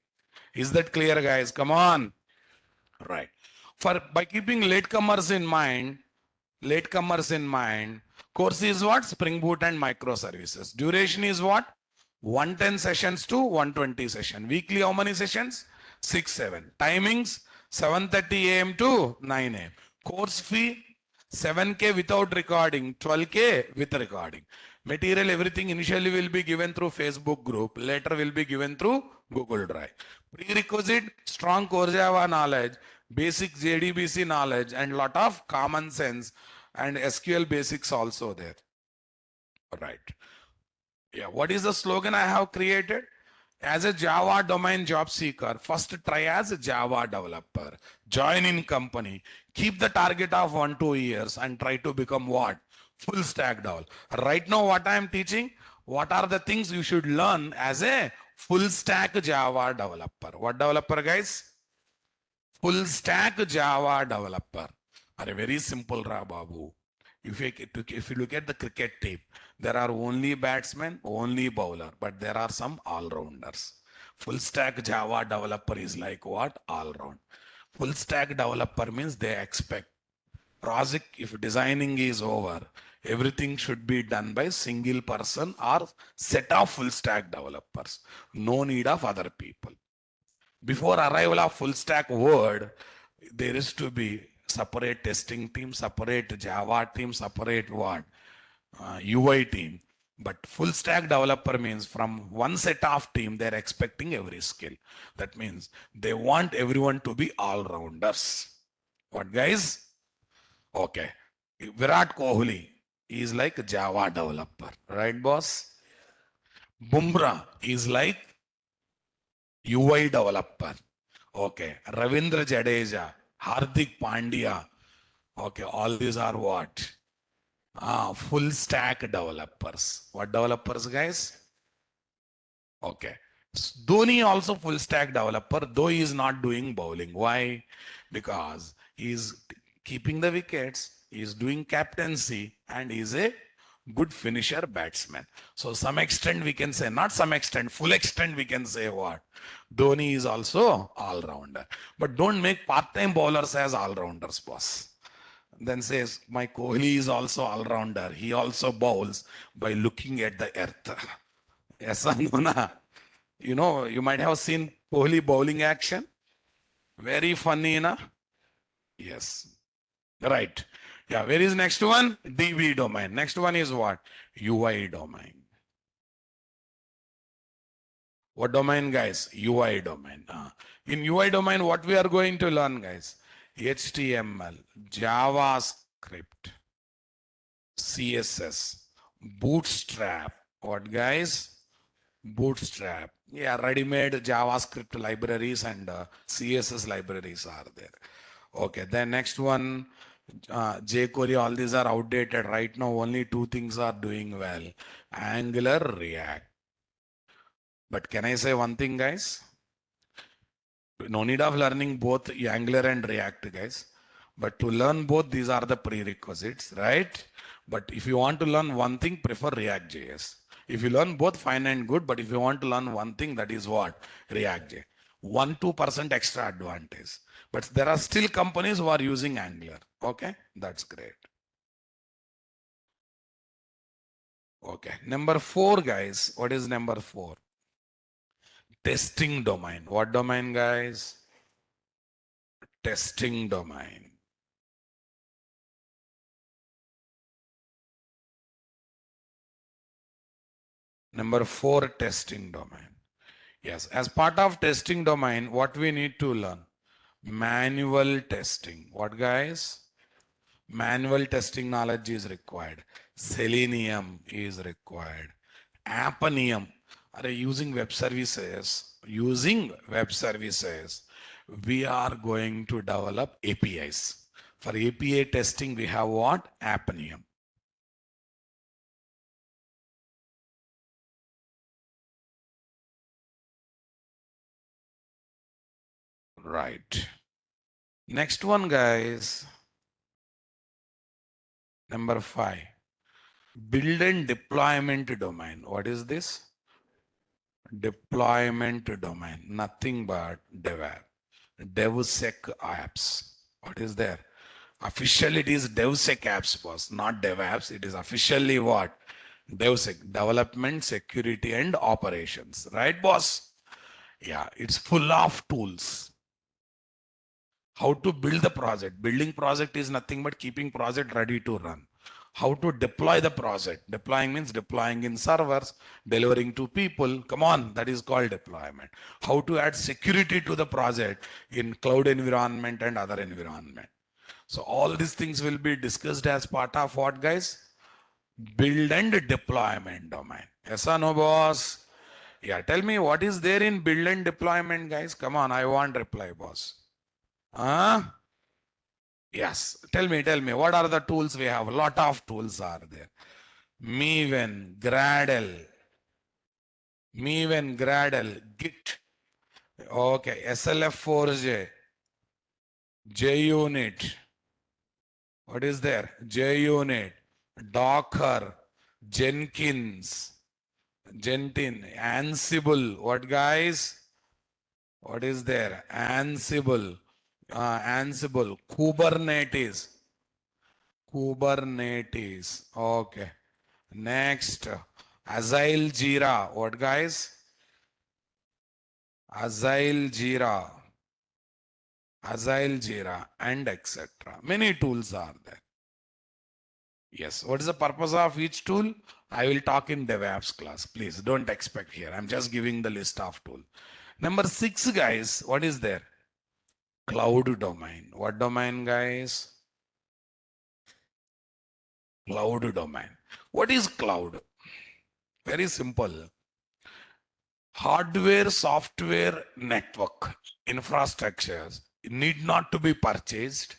Is that clear, guys? Come on. Right. For by keeping latecomers in mind, course is what? Spring Boot and microservices. Duration is what? 110 sessions to 120 session. Weekly, how many sessions? 6, 7. Timings 7:30 a.m. to 9 a.m. Course fee 7K without recording, 12K with recording. Material, everything initially will be given through Facebook group, later will be given through Google Drive. Prerequisite, strong core Java knowledge, basic JDBC knowledge, and lot of common sense and SQL basics also there. Right. Yeah, what is the slogan I have created? As a Java domain job seeker, first try as a Java developer. Join in company. Keep the target of 1-2 years and try to become what? Full stack developer. Right now, what I am teaching, what are the things you should learn as a full stack Java developer? What developer, guys? Full stack Java developer. Are very simple, Ra Babu. If you look at the cricket team, there are only batsmen, only bowler, but there are some all-rounders. Full stack Java developer is like what? All-round. Full stack developer means they expect project, if designing is over, everything should be done by single person or set of full stack developers. No need of other people. Before arrival of full stack word, there is to be separate testing team, separate Java team, separate what? UI team. But full stack developer means from one set of team, they're expecting every skill. That means they want everyone to be all-rounders. What, guys? Okay. Virat Kohli is like a Java developer, right, boss? Bumrah is like UI developer. Okay. Ravindra Jadeja, Hardik Pandya. Okay. All these are what? Full stack developers. What developers, guys? Okay. Dhoni also full stack developer, though he is not doing bowling. Why? Because he is keeping the wickets, he is doing captaincy, and he is a good finisher batsman. So some extent we can say, not some extent, full extent we can say what? Dhoni is also all-rounder. But don't make part-time bowlers as all-rounders, boss. Then says, my Kohli is also all-rounder. He also bowls by looking at the earth. Yes or no, na? You know, you might have seen Kohli bowling action. Very funny, na? Yes. Right. Yeah, where is next one? DB domain. Next one is what? UI domain. What domain, guys? UI domain. In UI domain, what we are going to learn, guys? HTML, JavaScript, CSS, Bootstrap. What, guys? Bootstrap. Yeah, ready-made JavaScript libraries and CSS libraries are there. Okay, then next one, jQuery, all these are outdated. Right now, only two things are doing well. Angular, React. But can I say one thing, guys? No need of learning both Angular and React, guys. But to learn both, these are the prerequisites, right? But if you want to learn one thing, prefer React.js. If you learn both, fine and good. But if you want to learn one thing, that is what? React.js. 1-2% extra advantage. But there are still companies who are using Angular. Okay, that's great. Okay, number 4, guys. What is number 4? Testing domain. What domain, guys? Testing domain. Number 4, testing domain. Yes, as part of testing domain, what we need to learn? Manual testing. What, guys? Manual testing knowledge is required. Selenium is required. Appium. Are using web services? Using web services, we are going to develop APIs. For API testing, we have what? Appium. Right. Next one, guys. Number 5. Build and deployment domain. What is this? Deployment domain. Nothing but DevOps. DevSecOps. What is there? Officially, it is DevSecOps, boss, not DevOps. It is officially what? DevSec, development, security, and operations. Right, boss? Yeah, it's full of tools. How to build the project. Building project is nothing but keeping project ready to run. How to deploy the project. Deploying means deploying in servers, delivering to people. Come on, that is called deployment. How to add security to the project in cloud environment and other environment. So all these things will be discussed as part of what, guys? Build and deployment domain. Yes or no, boss? Yeah, tell me what is there in build and deployment, guys? Come on, I want reply, boss. Huh? Yes. Tell me, what are the tools we have? A lot of tools are there. Maven, Gradle, Git. Okay, SLF4J, JUnit. What is there? JUnit, Docker, Jenkins, Ansible. What, guys? What is there? Ansible, Kubernetes. Okay. Next, Agile Jira. What, guys? Agile Jira, and etc. Many tools are there. Yes. What is the purpose of each tool? I will talk in DevOps class. Please don't expect here. I'm just giving the list of tools. Number 6, guys. What is there? Cloud domain. What domain, guys? Cloud domain. What is cloud? Very simple. Hardware, software, network, infrastructures need not to be purchased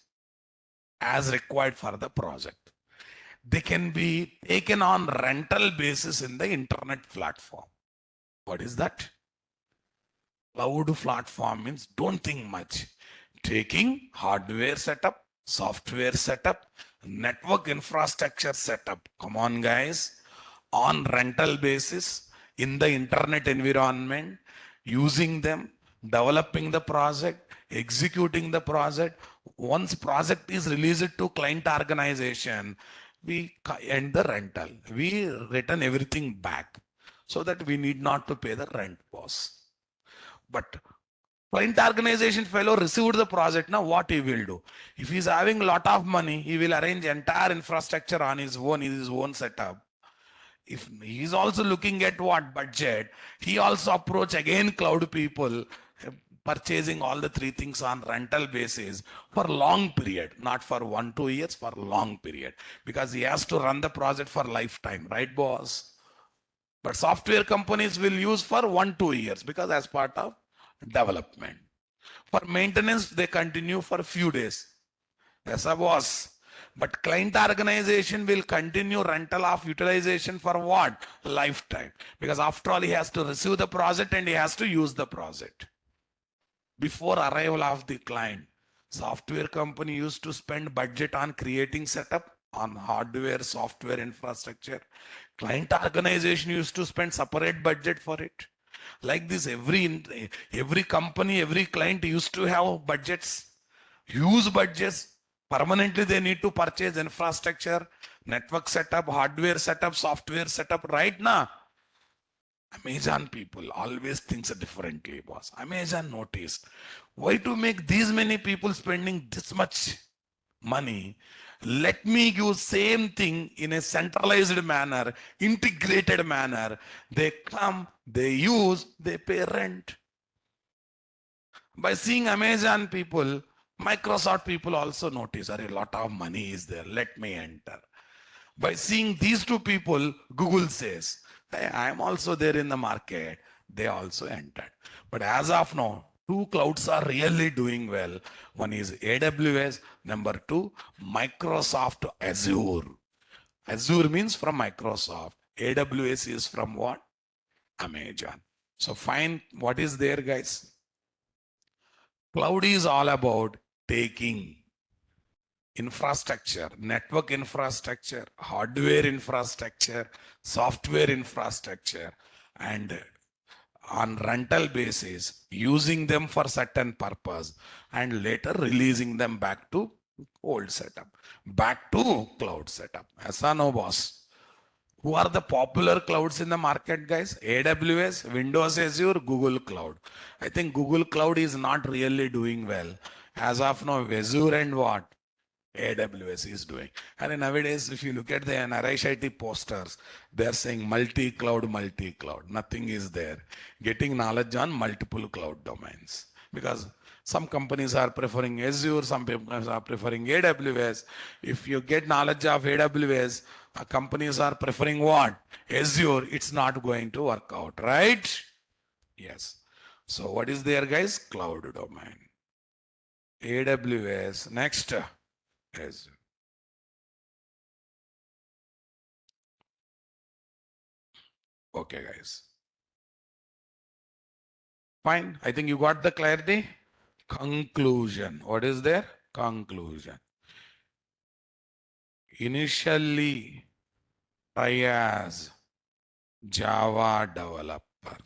as required for the project. They can be taken on rental basis in the internet platform. What is that? Cloud platform means don't think much. Taking hardware setup, software setup, network infrastructure setup. Come on, guys. On rental basis in the internet environment, using them, developing the project, executing the project. Once project is released to client organization, we end the rental. We return everything back so that we need not to pay the rent, boss. But client organization fellow received the project. Now what he will do? If he's having a lot of money, he will arrange entire infrastructure on his own setup. If he's also looking at what budget, he also approach again cloud people, purchasing all the 3 things on rental basis for long period, not for 1-2 years, for long period, because he has to run the project for lifetime, right, boss? But software companies will use for 1-2 years because as part of development. For maintenance, they continue for a few days. Yes, boss. But client organization will continue rental of utilization for what? Lifetime. Because after all, he has to receive the project and he has to use the project. Before arrival of the client, software company used to spend budget on creating setup on hardware, software infrastructure. Client organization used to spend separate budget for it. Like this, every company, every client used to have budgets, huge budgets. Permanently, they need to purchase infrastructure, network setup, hardware setup, software setup. Right now, Amazon people always thinks differently, boss. Amazon noticed why to make these many people spending this much money. Let me use same thing in a centralized manner, integrated manner. They come, they use, they pay rent. By seeing Amazon people, Microsoft people also notice a lot of money is there. Let me enter. By seeing these 2 people, Google says, hey, I am also there in the market. They also entered. But as of now, 2 clouds are really doing well. One is AWS, number 2, Microsoft Azure. Azure means from Microsoft. AWS is from what? Amazon. So find what is there, guys. Cloud is all about taking infrastructure, network infrastructure, hardware infrastructure, software infrastructure, and on rental basis, using them for certain purpose, and later releasing them back to old setup, back to cloud setup. Yes or no, boss? Who are the popular clouds in the market, guys? AWS, Windows Azure, Google Cloud. I think Google Cloud is not really doing well. As of now, Azure and what? AWS is doing. And nowadays, if you look at the Naresh IT posters, they are saying multi-cloud, multi-cloud. Nothing is there. Getting knowledge on multiple cloud domains. Because some companies are preferring Azure, some companies are preferring AWS. If you get knowledge of AWS, companies are preferring what? Azure. It's not going to work out, right? Yes. So what is there, guys? Cloud domain. AWS. Next. Azure. Okay, guys. Fine. I think you got the clarity. Conclusion. What is there? Conclusion. Initially, try as Java developer.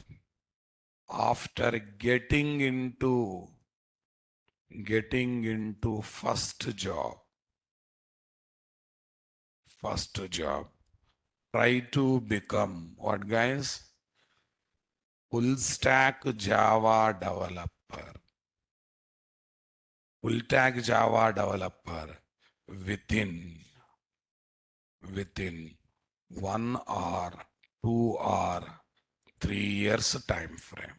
After getting into first job, try to become what, guys? Full stack Java developer. Full stack Java developer within 1 or 2 or 3 years time frame.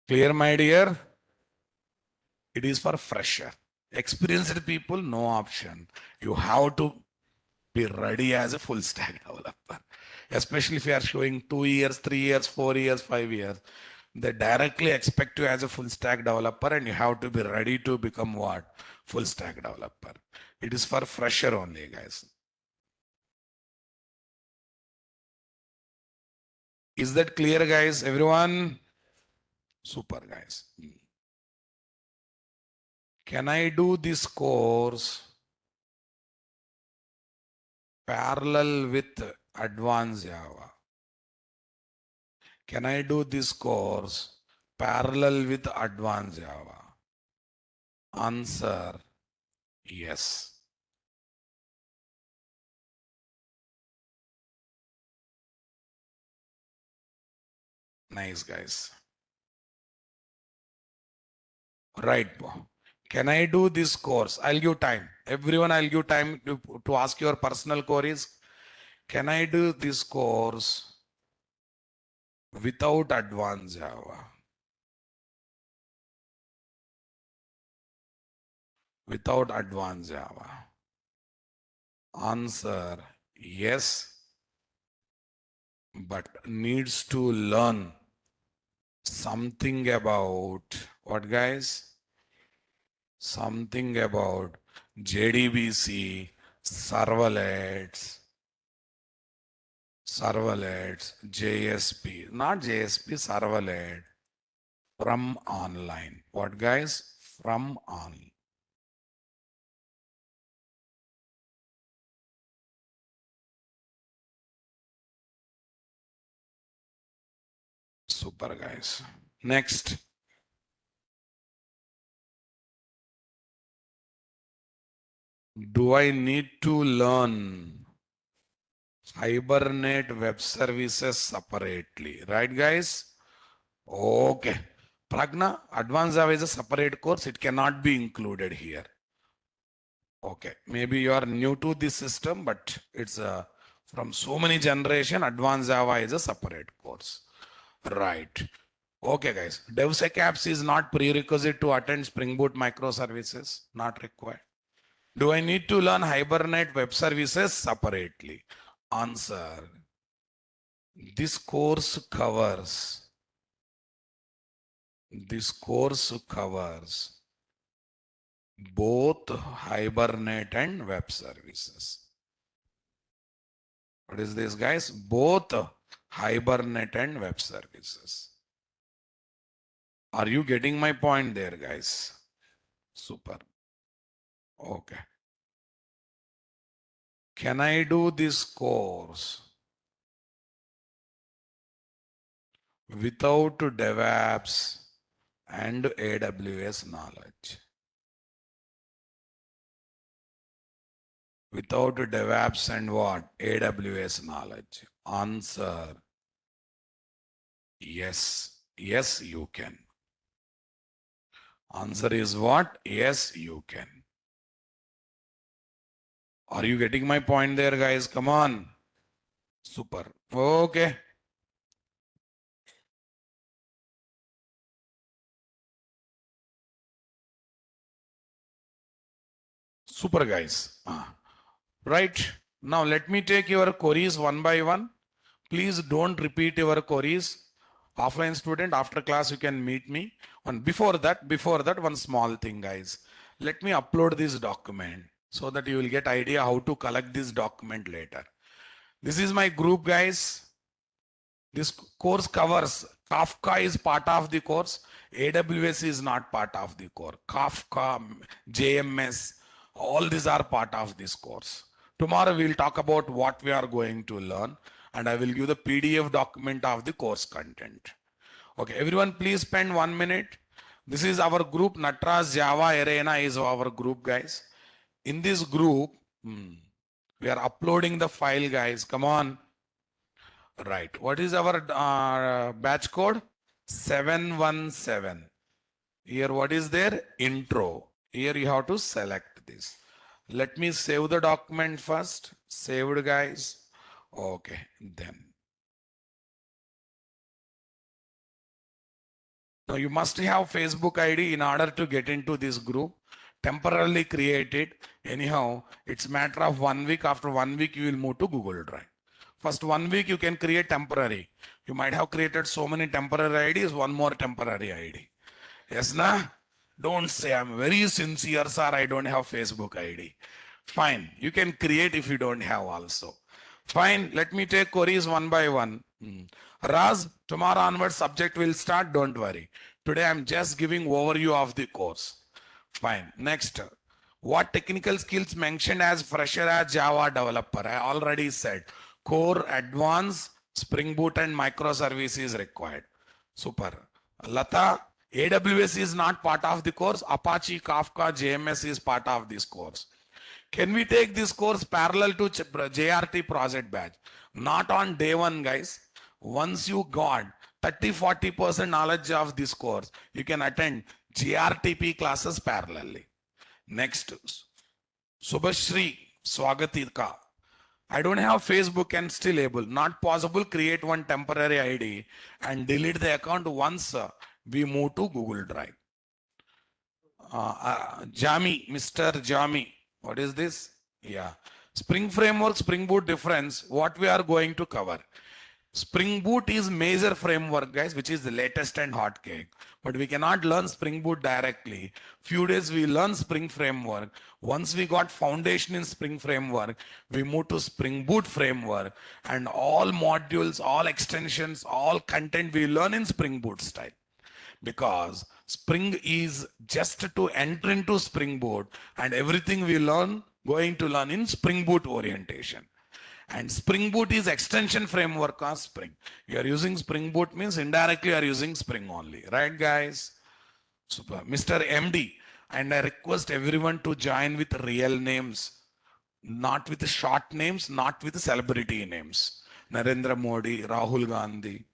Clear, my dear? It is for fresher. Experienced people, no option. You have to be ready as a full stack developer. Especially if you are showing 2 years, 3 years, 4 years, 5 years. They directly expect you as a full stack developer and you have to be ready to become what? Full stack developer. It is for fresher only, guys. Is that clear, guys? Everyone? Super, guys. Can I do this course parallel with advanced Java? Can I do this course parallel with advanced Java? Answer, yes. Nice, guys. Right. Can I do this course? I'll give time. Everyone, I'll give time to ask your personal queries. Can I do this course without advanced Java? Without advanced Java? Answer, yes, but needs to learn something about what, guys? Something about JDBC, servlets, JSP, not JSP, servlet from online. What, guys? From online. Super, guys. Next. Do I need to learn Hibernate web services separately? Right, guys? Okay. Pragna, advanced Java is a separate course. It cannot be included here. Okay. Maybe you are new to this system, but it's from so many generation, advanced Java is a separate course. Right. Okay, guys. DevSecOps is not prerequisite to attend Spring Boot microservices. Not required. Do I need to learn Hibernate web services separately? Answer. This course covers both Hibernate and web services. What is this, guys? Both Hibernate and web services. Are you getting my point there, guys? Super. Okay. Can I do this course without DevOps and AWS knowledge? Without DevOps and what? AWS knowledge. Answer. Yes. Yes, you can. Answer is what? Yes, you can. Are you getting my point there, guys? Come on. Super. Okay. Super, guys. Right. Now let me take your queries one by one. Please don't repeat your queries. Offline student, after class you can meet me. And before that, one small thing, guys. Let me upload this document so that you will get idea how to collect this document later. This is my group, guys. This course covers Kafka is part of the course. AWS is not part of the course. Kafka, JMS, all these are part of this course. Tomorrow we'll talk about what we are going to learn, and I will give the PDF document of the course content. Okay, everyone please spend 1 minute. This is our group. Nataraj Java Arena is our group, guys. In this group, we are uploading the file, guys. Come on. Right. What is our batch code? 717. Here, what is there? Intro. Here you have to select this. Let me save the document first. Saved, guys. Okay, then. Now you must have Facebook ID in order to get into this group. Temporarily created. Anyhow, it's matter of 1 week. After 1 week, you will move to Google Drive. First 1 week you can create temporary. You might have created so many temporary IDs, one more temporary ID. Yes, na? Don't say I'm very sincere, sir. I don't have Facebook ID. Fine. You can create if you don't have also. Fine. Let me take queries one by one. Raz, tomorrow onwards subject will start. Don't worry. Today I'm just giving overview of the course. Fine. Next. What technical skills mentioned as fresher as Java developer? I already said core, advanced, Spring Boot and microservices required. Super. Lata, AWS is not part of the course. Apache, Kafka, JMS is part of this course. Can we take this course parallel to JRT project batch? Not on day one, guys. Once you got 30-40% knowledge of this course, you can attend JRTP classes parallelly. Next, Subhashri Swagatika. I don't have Facebook and still able. Not possible. Create one temporary ID and delete the account once we move to Google Drive. Jami, Mr. Jami. What is this? Yeah. Spring Framework, Spring Boot difference. What we are going to cover. Spring Boot is major framework, guys, which is the latest and hot cake. But we cannot learn Spring Boot directly. Few days we learn Spring Framework. Once we got foundation in Spring Framework, we move to Spring Boot framework, and all modules, all extensions, all content we learn in Spring Boot style. Because Spring is just to enter into Spring Boot, and everything we learn going to learn in Spring Boot orientation. And Spring Boot is extension framework of Spring. You are using Spring Boot means indirectly you are using Spring only. Right, guys? Super. Mr. MD, and I request everyone to join with real names, not with short names, not with celebrity names. Narendra Modi, Rahul Gandhi,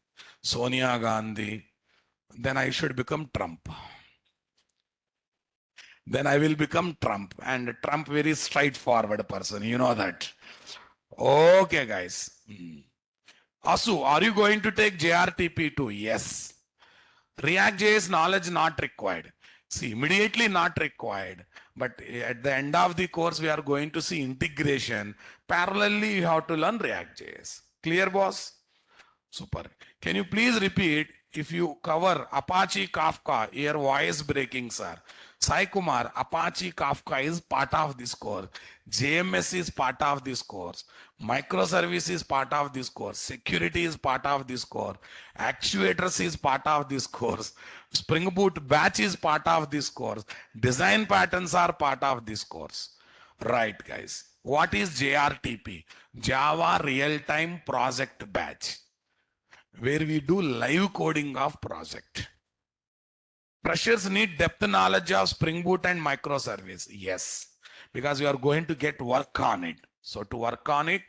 Sonia Gandhi. Then I should become Trump. Then I will become Trump. And Trump very straightforward person. You know that. Okay, guys. Asu, are you going to take JRTP too? Yes. React.js knowledge not required. See, immediately not required. But at the end of the course, we are going to see integration. Parallelly, you have to learn React.js. Clear, boss? Super. Can you please repeat if you cover Apache Kafka, your voice breaking, sir. Sai Kumar, Apache Kafka is part of this course. JMS is part of this course. Microservice is part of this course. Security is part of this course. Actuators is part of this course. Spring Boot batch is part of this course. Design patterns are part of this course. Right, guys. What is JRTP? Java Real-Time Project Batch, where we do live coding of project. Freshers need depth knowledge of Spring Boot and microservice. Yes. because you are going to get work on it. So to work on it,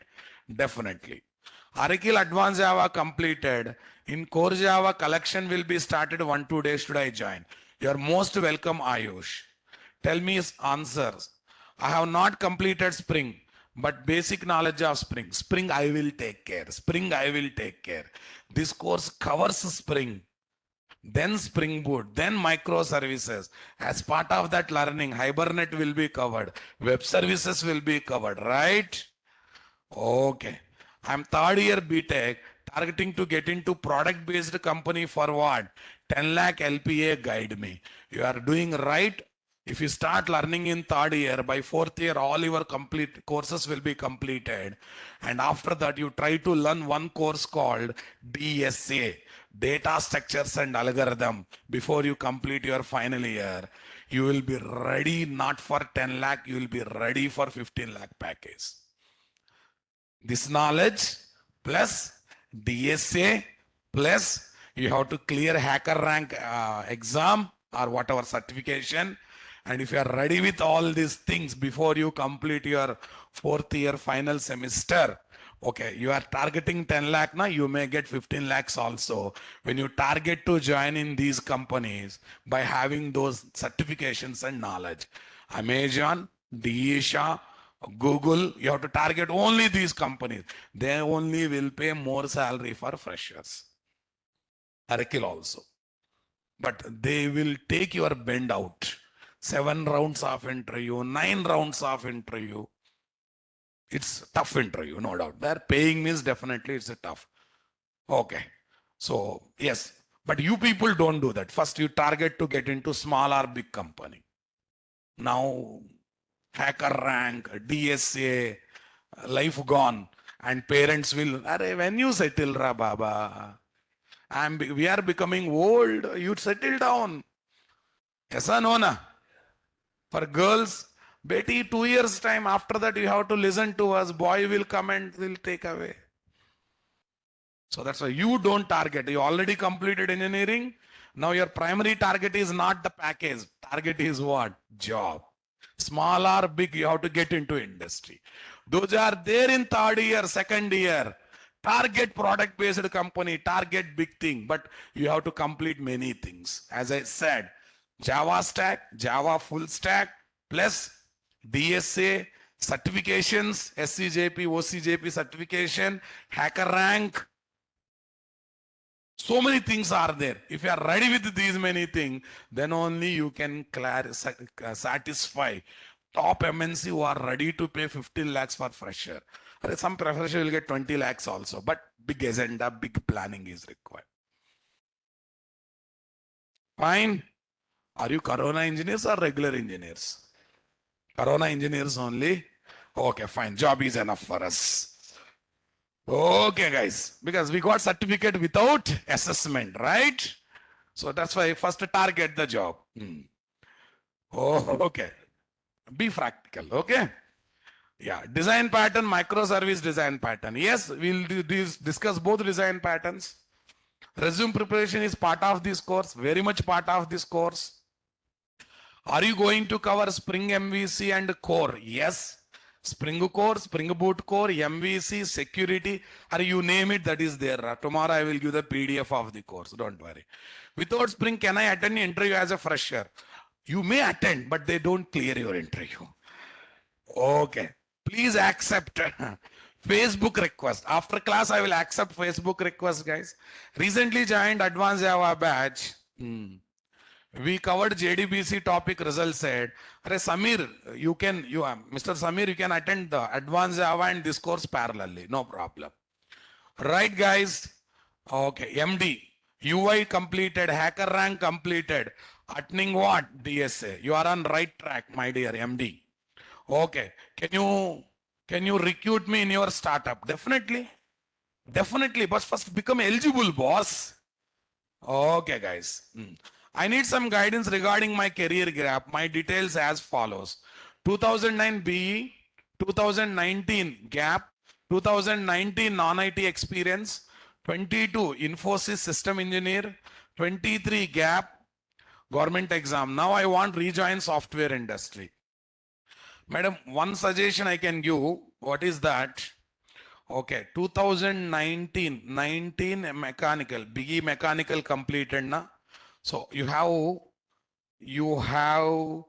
definitely. Oracle Advanced Java completed. In Core Java, collection will be started 1-2 days. Should I join? You are most welcome, Ayush. Tell me his answers. I have not completed Spring, but basic knowledge of Spring. Spring I will take care. Spring I will take care. This course covers Spring, then Spring Boot, then microservices. As part of that learning, Hibernate will be covered. Web services will be covered, right? Okay. I'm third year BTech, targeting to get into product based company for what? 10 lakh LPA, guide me. You are doing right. If you start learning in third year, by fourth year, all your complete courses will be completed. And after that, you try to learn one course called DSA, Data Structures and Algorithm, before you complete your final year. You will be ready not for 10 lakh, you will be ready for 15 lakh package. This knowledge plus DSA plus you have to clear hacker rank exam or whatever certification. And if you are ready with all these things before you complete your fourth year final semester, okay, you are targeting 10 lakh now, you may get 15 lakhs also when you target to join in these companies by having those certifications and knowledge. Amazon, Disha, Google, you have to target only these companies. They only will pay more salary for freshers. Oracle also. But they will take your bend out. 7 rounds of interview, 9 rounds of interview. It's tough interview, no doubt. They're paying means definitely it's a tough. Okay. So, yes. But you people don't do that. First, you target to get into small or big company. Now, hacker rank, DSA, life gone, and parents will, when you settle, ra baba, we are becoming old, you settle down. Yes or no, na? For girls, Betty, 2 years time, after that you have to listen to us, boy will come and will take away. So that's why you don't target. You already completed engineering. Now your primary target is not the package. Target is what? Job. Small or big, you have to get into industry. Those are there in third year, second year. Target product based company, target big thing, but you have to complete many things. As I said, Java stack, Java full stack, plus DSA, certifications, SCJP, OCJP certification, hacker rank. So many things are there. If you are ready with these many things, then only you can satisfy top MNC who are ready to pay 15 lakhs for fresher. Some fresher will get 20 lakhs also, but big agenda, big planning is required. Fine. Are you Corona engineers or regular engineers? Corona engineers only? Okay, fine. Job is enough for us. Okay, guys. Because we got certificate without assessment, right? So that's why first target the job. Oh, okay. Be practical, okay? Yeah, design pattern, microservice design pattern. Yes, we'll discuss both design patterns. Resume preparation is part of this course, very much part of this course. Are you going to cover Spring MVC and Core? Yes. Spring Core, Spring Boot Core, MVC, security, or you name it, that is there. Tomorrow I will give the PDF of the course, don't worry. Without Spring, can I attend the interview as a fresher? You may attend, but they don't clear your interview. Okay. Please accept Facebook request. After class, I will accept Facebook request, guys. Recently joined Advanced Java batch. We covered JDBC topic, result said. Samir, Mr. Samir, you can attend the Advanced Java and this course parallelly. No problem. Right, guys? Okay. MD. UI completed. Hacker rank completed. Attending what? DSA. You are on right track, my dear MD. Okay. Can you recruit me in your startup? Definitely. Definitely. But first become eligible, boss. Okay, guys. I need some guidance regarding my career gap. My details as follows. 2009 BE, 2019 gap, 2019 non-IT experience, 22 Infosys system engineer, 23 gap, government exam. Now I want rejoin software industry. Madam, one suggestion I can give. What is that? Okay, 2019 mechanical, BE mechanical completed na. So you have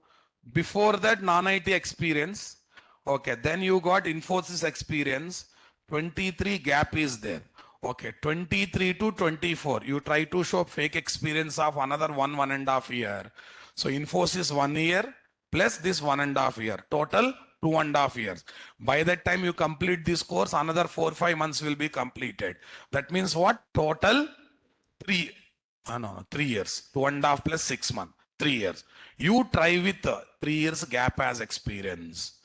before that non-IT experience. Okay, then you got Infosys experience. 23 gap is there. Okay, 23 to 24. You try to show fake experience of another 1.5 year. So Infosys 1 year plus this 1.5 year. Total 2.5 years. By that time you complete this course, another 4-5 months will be completed. That means what? Total three, no, 3 years. 2.5 plus 6 months. 3 years. You try with 3 years gap as experience.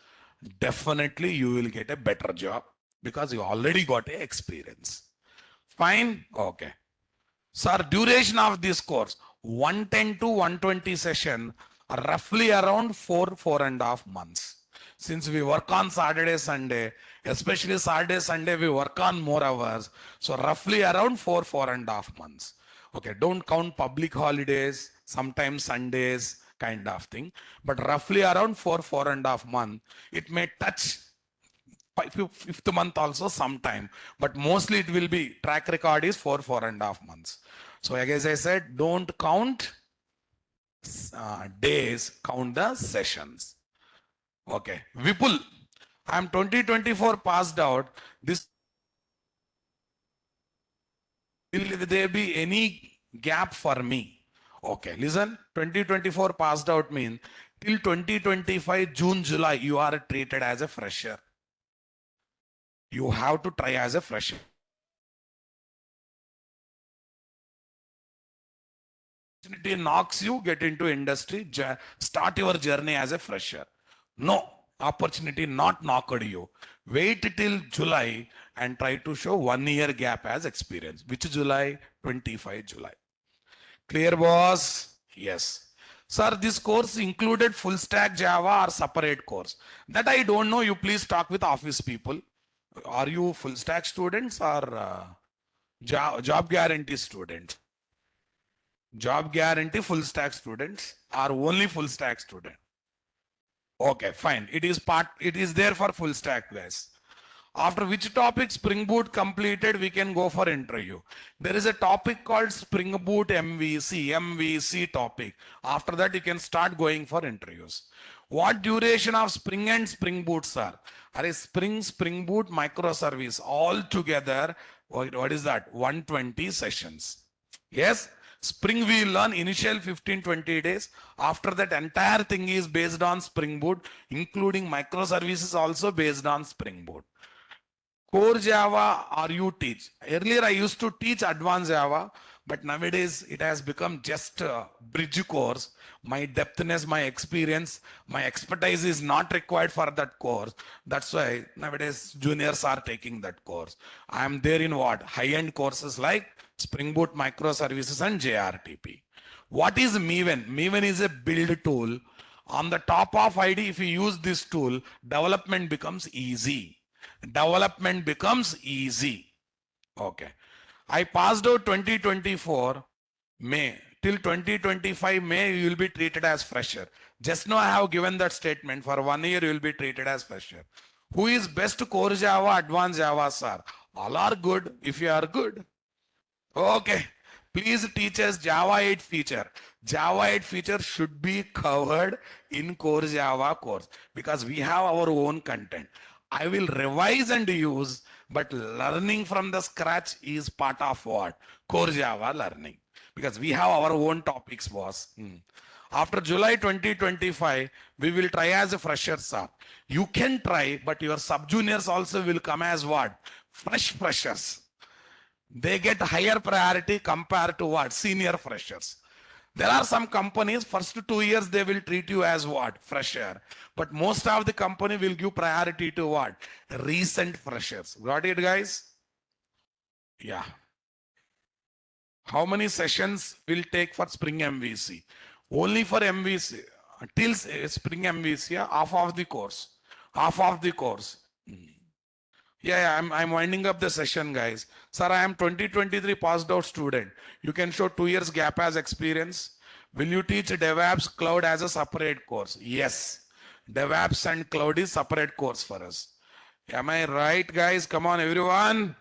Definitely you will get a better job because you already got a experience. Fine. Okay. Sir, duration of this course 110 to 120 session, roughly around 4.5 months. Since we work on Saturday, Sunday, especially Saturday, Sunday, we work on more hours. So roughly around 4.5 months. Okay, don't count public holidays, sometimes Sundays, kind of thing. But roughly around 4.5 months. It may touch fifth month also sometime, but mostly it will be track record is 4.5 months. So as I said, don't count days, count the sessions. Okay, Vipul, I am 2024 passed out. This will there be any gap for me? Okay, listen, 2024 passed out means till 2025 June, July, you are treated as a fresher. You have to try as a fresher. Opportunity knocks you, get into industry, start your journey as a fresher. No, opportunity not knocked you. Wait till July and try to show 1 year gap as experience. Which July? 25 July. Clear, boss? Yes. Sir, this course included full stack Java or separate course? That I don't know. You please talk with office people. Are you full stack students or job guarantee students? Job guarantee full stack students are only full stack student. Okay, fine. It is there for full stack guys. After which topic Spring Boot completed, we can go for interview. There is a topic called Spring Boot MVC topic. After that, you can start going for interviews. What duration of Spring and Spring Boots are? Are Spring Boot, microservice all together? What is that? 120 sessions. Yes. Spring we learn initial 15-20 days. After that, entire thing is based on Spring Boot, including microservices also based on Spring Boot. Core Java or you teach? Earlier I used to teach advanced Java, but nowadays it has become just a bridge course. My depthness, my experience, my expertise is not required for that course. That's why nowadays juniors are taking that course. I am there in what? High-end courses like Spring Boot, microservices and JRTP. What is Maven? Maven is a build tool. On the top of ID, if you use this tool, development becomes easy. Development becomes easy. Okay. I passed out 2024 May. Till 2025 May, you will be treated as fresher. Just now I have given that statement. For 1 year, you will be treated as fresher. Who is best core Java, advanced Java, sir? All are good if you are good. Okay. Please teach us Java 8 feature. Java 8 feature should be covered in core Java course because we have our own content. I will revise and use, but learning from the scratch is part of what? Core Java learning. Because we have our own topics, boss. After July 2025, we will try as a fresher, sir. You can try, but your sub-juniors also will come as what? Fresh freshers. They get higher priority compared to what? Senior freshers. There are some companies, first 2 years, they will treat you as what? Fresher. But most of the company will give priority to what? Recent freshers. Got it, guys? Yeah. How many sessions will take for Spring MVC? Only for MVC, till Spring MVC, half of the course. Half of the course. Yeah, I'm winding up the session, guys. Sir, I am 2023 passed out student. You can show 2 years gap as experience. Will you teach DevOps cloud as a separate course? Yes. DevOps and cloud is separate course for us. Am I right, guys? Come on, everyone.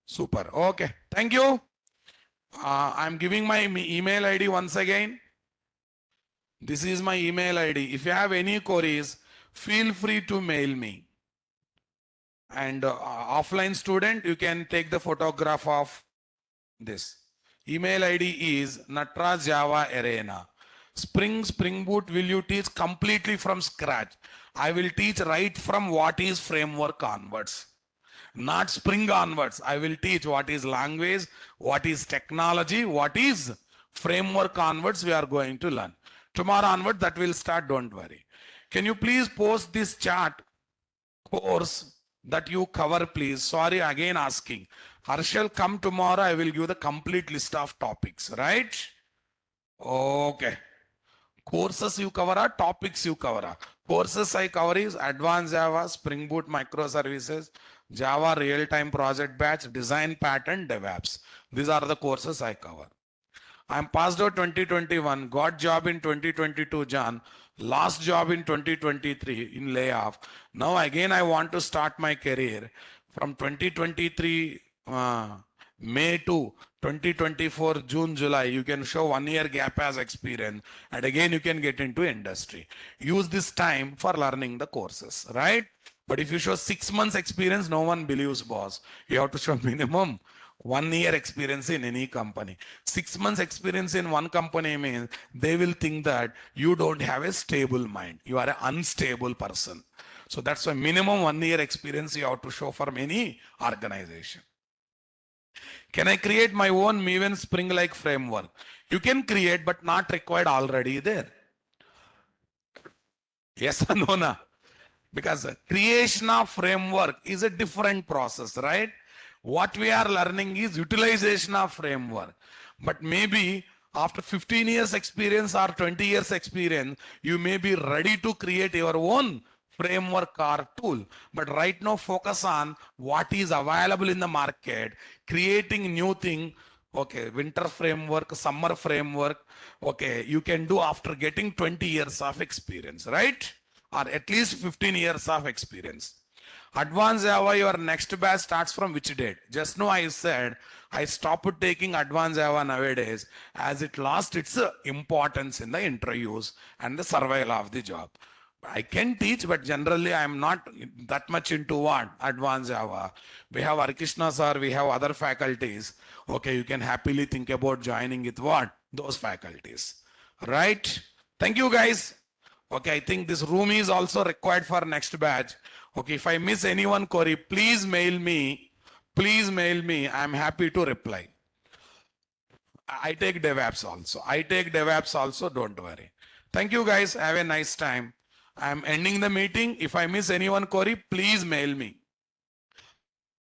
Super. Okay. Thank you. I'm giving my email ID once again. This is my email ID. If you have any queries, feel free to mail me. And offline student, you can take the photograph of this. Email ID is Nataraj Java Arena. Spring Boot will you teach completely from scratch. I will teach right from what is framework onwards. Not Spring onwards. I will teach what is language, what is technology, what is framework onwards we are going to learn. Tomorrow onward that will start, don't worry. Can you please post this chart course that you cover, please? Sorry, again asking. Harshal, come tomorrow. I will give the complete list of topics, right? Okay. Courses you cover, topics you cover. Courses I cover is Advanced Java, Spring Boot Microservices, Java Real-Time Project Batch, Design Pattern, DevOps. These are the courses I cover. I'm passed out 2021, got job in 2022, Jan. Last job in 2023 in layoff. Now again I want to start my career from 2023 May to 2024 June, July. You can show 1 year gap as experience and again you can get into industry. Use this time for learning the courses, right? But if you show 6 months experience, no one believes, boss. You have to show minimum 1 year experience in any company. 6 months experience in one company means they will think that you don't have a stable mind. You are an unstable person. So that's why minimum 1 year experience you have to show from any organization. Can I create my own Maven Spring-like framework? You can create, but not required already there. Yes or no? Na? Because creation of framework is a different process, right? What we are learning is utilization of framework. But maybe after 15 years experience or 20 years experience, you may be ready to create your own framework or tool. But right now focus on what is available in the market, creating new thing. Okay, winter framework, summer framework. Okay, you can do after getting 20 years of experience, right? Or at least 15 years of experience. Advanced Java, your next batch starts from which date? Just now I said I stopped taking Advanced Java nowadays as it lost its importance in the interviews and the survival of the job. I can teach, but generally I am not that much into what? Advanced Java. We have Arkrishna sir, we have other faculties. Okay, you can happily think about joining with what? Those faculties. Right? Thank you guys. Okay, I think this room is also required for next batch. Okay, if I miss anyone query, please mail me. Please mail me. I'm happy to reply. I take DevOps also. Don't worry. Thank you guys. Have a nice time. I'm ending the meeting. If I miss anyone query, please mail me.